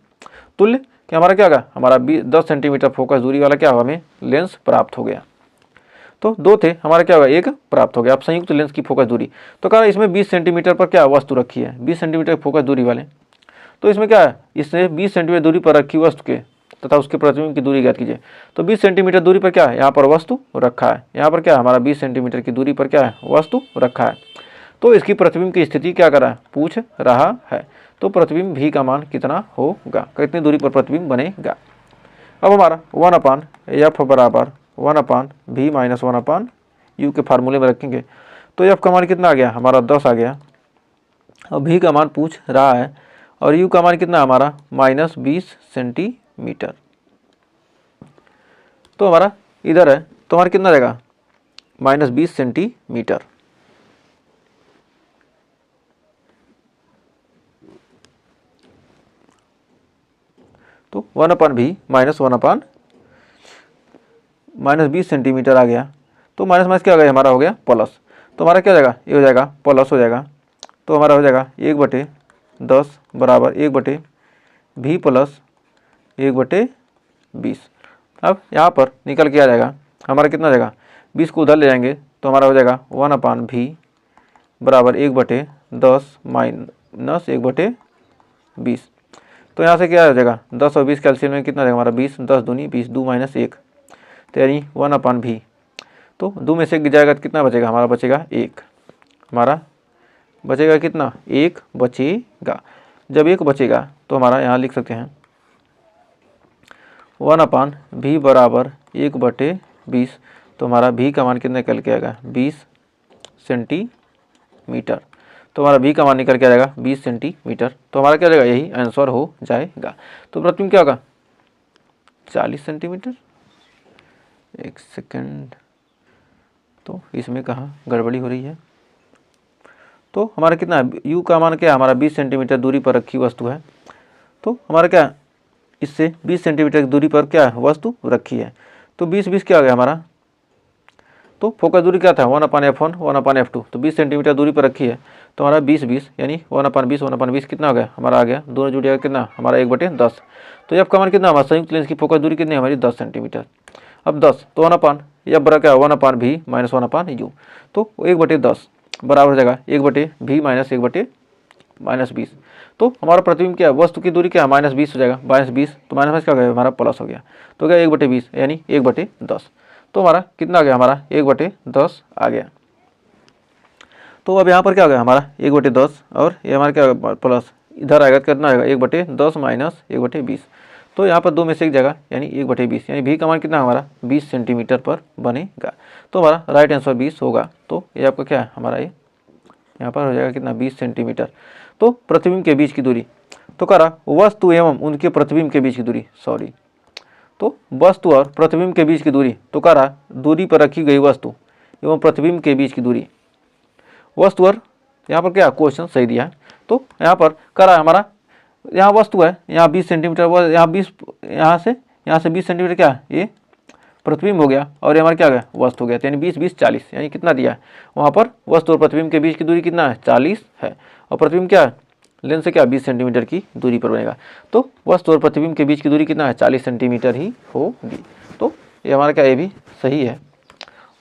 तुल्य कि हमारा क्या होगा हमारा 10 सेंटीमीटर फोकस दूरी वाला क्या होगा हमें लेंस प्राप्त हो गया। तो दो थे हमारा क्या होगा एक प्राप्त हो गया। अब संयुक्त लेंस की फोकस दूरी तो कहा इसमें 20 सेंटीमीटर पर क्या वस्तु रखी है, 20 सेंटीमीटर फोकस दूरी वाले। तो इसमें क्या है, इसने 20 सेंटीमीटर दूरी पर रखी वस्तु के तथा उसके प्रतिबिंब की दूरी ज्ञात कीजिए। तो 20 सेंटीमीटर दूरी पर क्या है यहाँ पर वस्तु रखा है, यहाँ पर क्या है हमारा 20 सेंटीमीटर की दूरी पर क्या है वस्तु रखा है। तो इसकी प्रतिबिंब की स्थिति क्या कर रहा है पूछ रहा है। तो प्रतिबिंब भी का मान कितना होगा, कितनी दूरी पर प्रतिबिंब बनेगा। अब हमारा 1/f बराबर 1/v - 1/u के फार्मूले में रखेंगे। तो f का मान कितना आ गया हमारा 10 आ गया और v का मान पूछ रहा है और u का मान कितना हमारा -20 सेंटीमीटर। तो हमारा इधर है तो हमारा कितना रहेगा -20 सेंटीमीटर। तो 1/v -20 सेंटीमीटर आ गया। तो माइनस माइनस क्या हो गया हमारा हो गया प्लस। तो हमारा क्या हो जाएगा, ये हो जाएगा प्लस हो जाएगा, तो हमारा हो जाएगा 1/10 बराबर 1/v प्लस 1/20। अब यहाँ पर निकल के आ जाएगा हमारा कितना हो जाएगा, 20 को उधर ले जाएंगे तो हमारा हो जाएगा 1/v बराबर 1/10 माइनस 1/20। तो यहाँ से क्या हो जाएगा, 10 और 20 कैल्सियम में कितना हो जाएगा हमारा 20, 10 दूनी 20, 2 माइनस 1 तो यानी 1/v। तो 2 में से जाएगा तो कितना बचेगा, हमारा बचेगा 1, हमारा बचेगा कितना, 1 बचेगा। जब 1 बचेगा तो हमारा यहाँ लिख सकते हैं 1/v बराबर 1/20। तो हमारा v का मान कितना निकल के आएगा, 20 सेंटीमीटर। तो हमारा v का मान निकल के आ जाएगा 20 सेंटीमीटर। तो हमारा क्या हो जाएगा, यही आंसर हो जाएगा। तो प्रतिबिंब क्या होगा, 40 सेंटीमीटर। एक सेकंड, तो इसमें कहाँ गड़बड़ी हो रही है। तो हमारा कितना है, u का मान क्या है, हमारा 20 सेंटीमीटर दूरी पर रखी वस्तु है। तो हमारा क्या, इससे 20 सेंटीमीटर की दूरी पर क्या है, वस्तु रखी है। तो 20 क्या हो गया हमारा, तो फोकस दूरी क्या था 1/f1 1/f2। तो 20 सेंटीमीटर दूरी पर रखी है तो हमारा 20 यानी 1/20 कितना हो गया, हमारा आ गया, दोनों जुड़ जाएगा कितना, हमारा 1/10। तो एफ का मान कितना, हमारा संयुक्त लेंस की फोकस दूरी कितनी है हमारी, 10 सेंटीमीटर। अब 10 तो 1/f बड़ा क्या 1/v माइनस 1/u। तो 1/10 बराबर हो जाएगा 1/v माइनस 1/20। तो हमारा प्रतिबिंब क्या है, वस्तु की दूरी क्या है, -20 हो जाएगा, -20 तो माइनस क्या हो गया, हमारा प्लस हो गया। तो क्या 1/20 यानी 1/10। तो हमारा कितना आ गया, हमारा 1/10 आ गया। तो अब यहाँ पर क्या हो गया, हमारा 1/10 और ये हमारा क्या होगा प्लस, इधर आएगा कितना आएगा 1/10 माइनस 1/20। तो यहाँ पर 2 में से एक जगह यानी 1/20 यानी v का मान कितना हमारा 20 सेंटीमीटर पर बनेगा। तो हमारा राइट आंसर 20 होगा। तो ये आपका क्या है, हमारा ये यहाँ पर हो जाएगा कितना 20 सेंटीमीटर। तो प्रतिबिंब के बीच की दूरी, तो कह रहा वस्तु एवं उनके प्रतिबिंब के बीच की दूरी, सॉरी, तो वस्तु और प्रतिबिंब के बीच की दूरी, तो कह रहा दूरी पर रखी गई वस्तु एवं प्रतिबिंब के बीच की दूरी, वस्तु और यहाँ पर क्या क्वेश्चन सही दिया है। तो यहाँ पर कह रहा है हमारा यहाँ वस्तु है, यहाँ 20 सेंटीमीटर, यहाँ 20, यहाँ से 20 सेंटीमीटर क्या है, ये प्रतिबिंब हो गया और ये हमारा क्या हो गया, वस्तु हो गया। यानी 20 20 40 यानी कितना दिया है, वहाँ पर वस्तु और प्रतिबिंब के बीच की दूरी कितना है 40 है और प्रतिबिंब क्या है लेंस से क्या 20 सेंटीमीटर की दूरी पर बनेगा। तो वस्तु और प्रतिबिंब के बीच की दूरी कितना है 40 सेंटीमीटर ही होगी। तो ये हमारा क्या, ये भी सही है।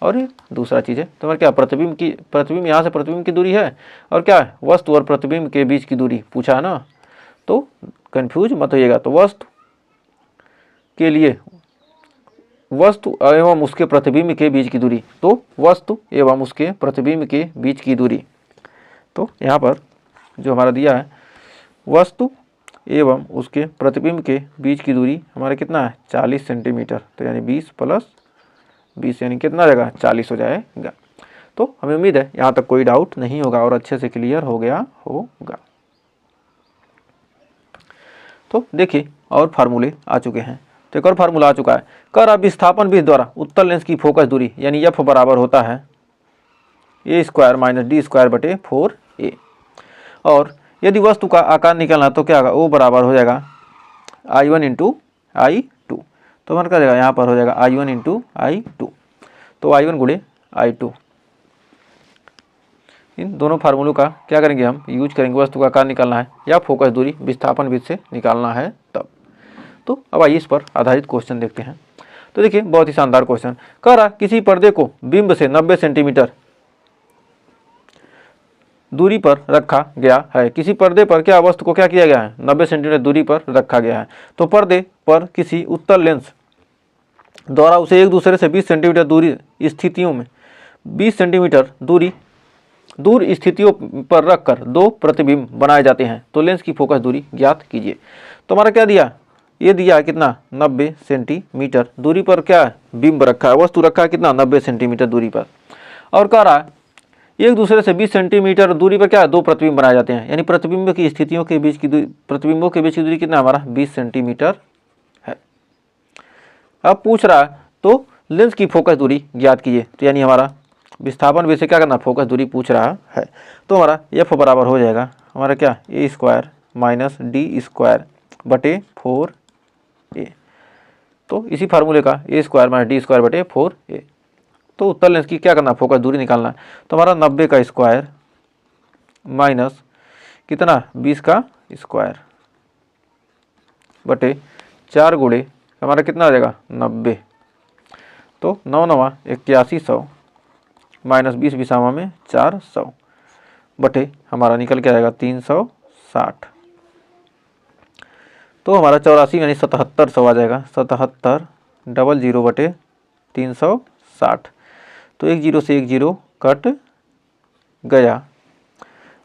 और ये दूसरा चीज़ है, तो हमारा क्या प्रतिबिंब यहाँ से प्रतिबिंब की दूरी है और क्या है वस्तु और प्रतिबिंब के बीच की दूरी पूछा है ना, तो कंफ्यूज मत होइएगा। तो वस्तु के लिए वस्तु एवं उसके प्रतिबिंब के बीच की दूरी, तो वस्तु एवं उसके प्रतिबिंब के बीच की दूरी, तो यहाँ पर जो हमारा दिया है वस्तु एवं उसके प्रतिबिंब के बीच की दूरी हमारा कितना है 40 सेंटीमीटर। तो यानी 20 + 20 यानी कितना रहेगा 40 हो जाएगा। तो हमें उम्मीद है यहाँ तक कोई डाउट नहीं होगा और अच्छे से क्लियर हो गया होगा। तो देखिए और फार्मूले आ चुके हैं। तो एक और फार्मूला आ चुका है, कर विस्थापन विधि द्वारा उत्तल लेंस की फोकस दूरी यानी f बराबर होता है a² - d²/4a। और यदि वस्तु का आकार निकालना तो क्या होगा, O बराबर हो जाएगा I1 × I2। तो हमारा क्या जाएगा, यहाँ पर हो जाएगा I1 × I2, तो I1 × I2। इन दोनों फार्मूलों का क्या करेंगे, हम यूज करेंगे वस्तु का आकार निकालना है या फोकस दूरी विस्थापन विधि से निकालना है तब। तो अब आइए इस पर आधारित क्वेश्चन देखते हैं। तो देखिए बहुत ही शानदार क्वेश्चन, कह रहा किसी पर्दे को बिंब से 90 सेंटीमीटर दूरी पर रखा गया है। किसी पर्दे पर क्या वस्तु को क्या किया गया है 90 सेंटीमीटर दूरी पर रखा गया है। तो पर्दे पर किसी उत्तल लेंस द्वारा उसे एक दूसरे से 20 सेंटीमीटर दूरी स्थितियों में 20 सेंटीमीटर दूर स्थितियों पर रखकर दो प्रतिबिंब बनाए जाते हैं। तो लेंस की फोकस दूरी ज्ञात कीजिए। तो हमारा क्या दिया, ये दिया कितना 90 सेंटीमीटर दूरी पर क्या बिंब रखा है, वस्तु रखा है कितना 90 सेंटीमीटर दूरी पर, और कह रहा है एक दूसरे से 20 सेंटीमीटर दूरी पर क्या दो प्रतिबिंब बनाए जाते हैं। यानी प्रतिबिंब की स्थितियों के बीच की प्रतिबिंबों के बीच की दूरी कितना हमारा 20 सेंटीमीटर है। अब पूछ रहा है तो लेंस की फोकस दूरी ज्ञात कीजिए। तो यानी हमारा विस्थापन विधि से क्या करना, फोकस दूरी पूछ रहा है। तो हमारा f बराबर हो जाएगा हमारा क्या a² - d²/4a। तो इसी फार्मूले का a² - d²/4a। तो उत्तल लेंस की क्या करना है, फोकस दूरी निकालना है। तो हमारा 90 का स्क्वायर माइनस कितना 20 का स्क्वायर बटे 4 गुणे हमारा कितना आ जाएगा 90। तो 9 9 8100 माइनस 20 बिसावा में 400 बटे हमारा निकल के आएगा 360। तो हमारा 84 यानी 7700 आ जाएगा, 7700 बटे 360। तो 1 0 से 1 0 कट गया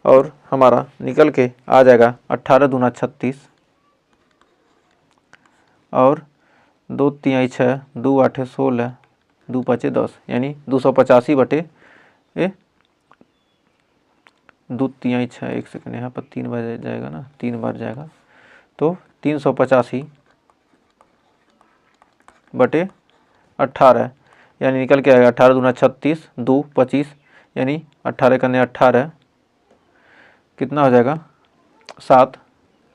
और हमारा निकल के आ जाएगा 18 दूना 36 और 2 3 6 2 8 16 2 5 10 यानी 285 बटे 2 3 6 1 सेकंड यहाँ पर 3 बार जाएगा ना, 3 बार जाएगा तो 385 बटे 18 यानी निकल के आएगा 18 दूना 36 2 25 यानी 18 करने 18 कितना हो जाएगा 7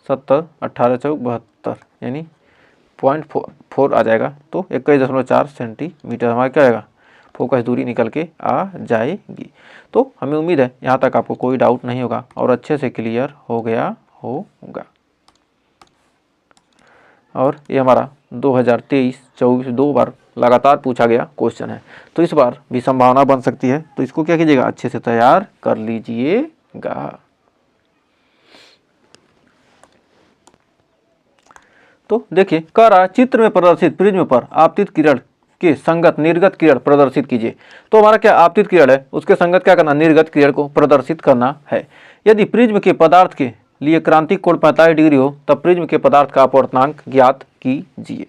70 18 चौक 72 यानी 0.4 आ जाएगा। तो 21.4 सेंटीमीटर हमारा क्या आएगा फोकस दूरी निकल के आ जाएगी। तो हमें उम्मीद है यहाँ तक आपको कोई डाउट नहीं होगा और अच्छे से क्लियर हो गया होगा। और ये हमारा 2023-24 2 बार लगातार पूछा गया क्वेश्चन है, तो इस बार भी संभावना बन सकती है। तो इसको क्या कीजिएगा अच्छे से तैयार कर लीजिएगा। तो देखिए कह रहा है चित्र में प्रदर्शित प्रिज्म पर आपतित किरण के संगत निर्गत किरण प्रदर्शित कीजिए। तो हमारा क्या आपतित किरण है उसके संगत क्या करना निर्गत किरण को प्रदर्शित करना है। यदि प्रिज्म के पदार्थ के लिए क्रांतिक कोण 45 डिग्री हो तब प्रिज्म के पदार्थ का अपवर्तनांक ज्ञात कीजिए।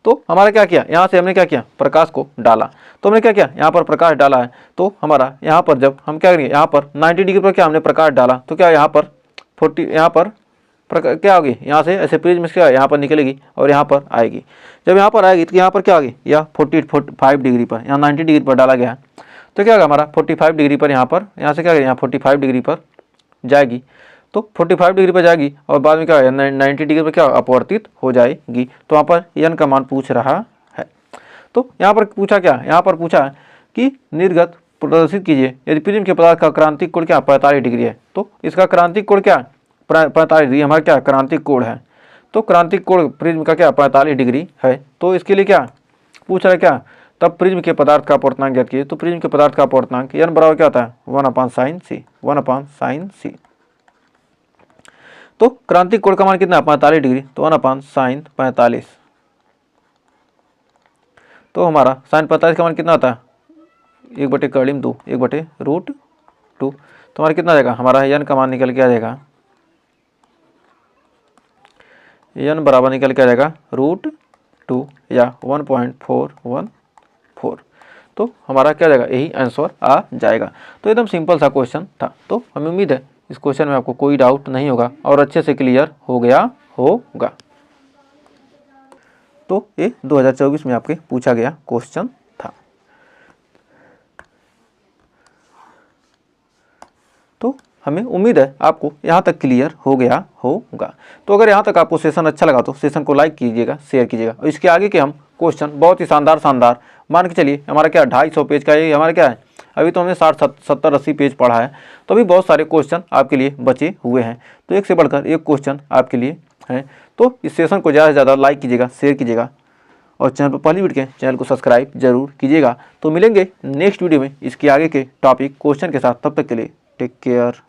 तो हमारा क्या किया यहाँ से हमने क्या किया प्रकाश को डाला। तो हमने क्या किया यहाँ पर प्रकाश डाला है। तो हमारा यहाँ पर जब हम क्या करेंगे यहाँ पर 90 डिग्री पर क्या हमने प्रकाश डाला तो क्या यहाँ पर 40 यहाँ पर क्या होगी यहाँ से ऐसे प्रिज्म क्या यहाँ पर निकलेगी और यहाँ पर आएगी। जब यहाँ पर आएगी तो यहाँ पर क्या होगी यह 45 डिग्री पर यहाँ 90 डिग्री पर डाला गया है। तो क्या होगा हमारा 45 डिग्री पर यहाँ पर यहाँ से क्या यहाँ 45 डिग्री पर जाएगी। तो 45 डिग्री पर जाएगी और बाद में क्या है 90 डिग्री पर क्या अपवर्तित हो जाएगी। तो वहाँ पर एन का मान पूछ रहा है। तो यहाँ पर पूछा क्या यहाँ पर पूछा है कि निर्गत प्रदर्शित कीजिए यदि प्रिज्म के पदार्थ का क्रांतिक कोण क्या 45 डिग्री है। तो इसका क्रांतिक कोण क्या 45 डिग्री हमारा क्या क्रांतिक कोण है। तो क्रांतिक कोण प्रिज्म का क्या 45 डिग्री है। तो इसके लिए क्या पूछ रहा है क्या तब प्रिज्म के पदार्थ का अपवर्तनांक ज्ञात कीजिए। तो प्रिज्म के पदार्थ का अपवर्तनांक एन बराबर क्या होता है 1/sin c। तो क्रांतिक कोण का मान कितना 45 डिग्री तो 1/sin 45। तो हमारा sin 45 का मान कितना होता है 1/2 1/√2। तो हमारा कितना आ जाएगा हमारा एन का मान निकल के आ जाएगा एन बराबर निकल के आ जाएगा √2 या 1.414। तो हमारा क्या जाएगा यही आंसर आ जाएगा। तो एकदम सिंपल सा क्वेश्चन था। तो हमें उम्मीद है इस क्वेश्चन में आपको कोई डाउट नहीं होगा और अच्छे से क्लियर हो गया होगा। तो ये 2024 में आपके पूछा गया क्वेश्चन था। तो हमें उम्मीद है आपको यहाँ तक क्लियर हो गया होगा। तो अगर यहाँ तक आपको सेशन अच्छा लगा तो सेशन को लाइक कीजिएगा शेयर कीजिएगा और इसके आगे के हम क्वेश्चन बहुत ही शानदार मान के चलिए हमारा क्या 250 पेज का ये हमारा क्या है अभी तो हमने 60 70 80 पेज पढ़ा है। तो अभी बहुत सारे क्वेश्चन आपके लिए बचे हुए हैं। तो एक से बढ़कर एक क्वेश्चन आपके लिए है। तो इस सेशन को ज़्यादा से ज़्यादा लाइक कीजिएगा शेयर कीजिएगा और चैनल पर पहली वीडियो के चैनल को सब्सक्राइब जरूर कीजिएगा। तो मिलेंगे नेक्स्ट वीडियो में इसके आगे के टॉपिक क्वेश्चन के साथ। तब तक के लिए टेक केयर।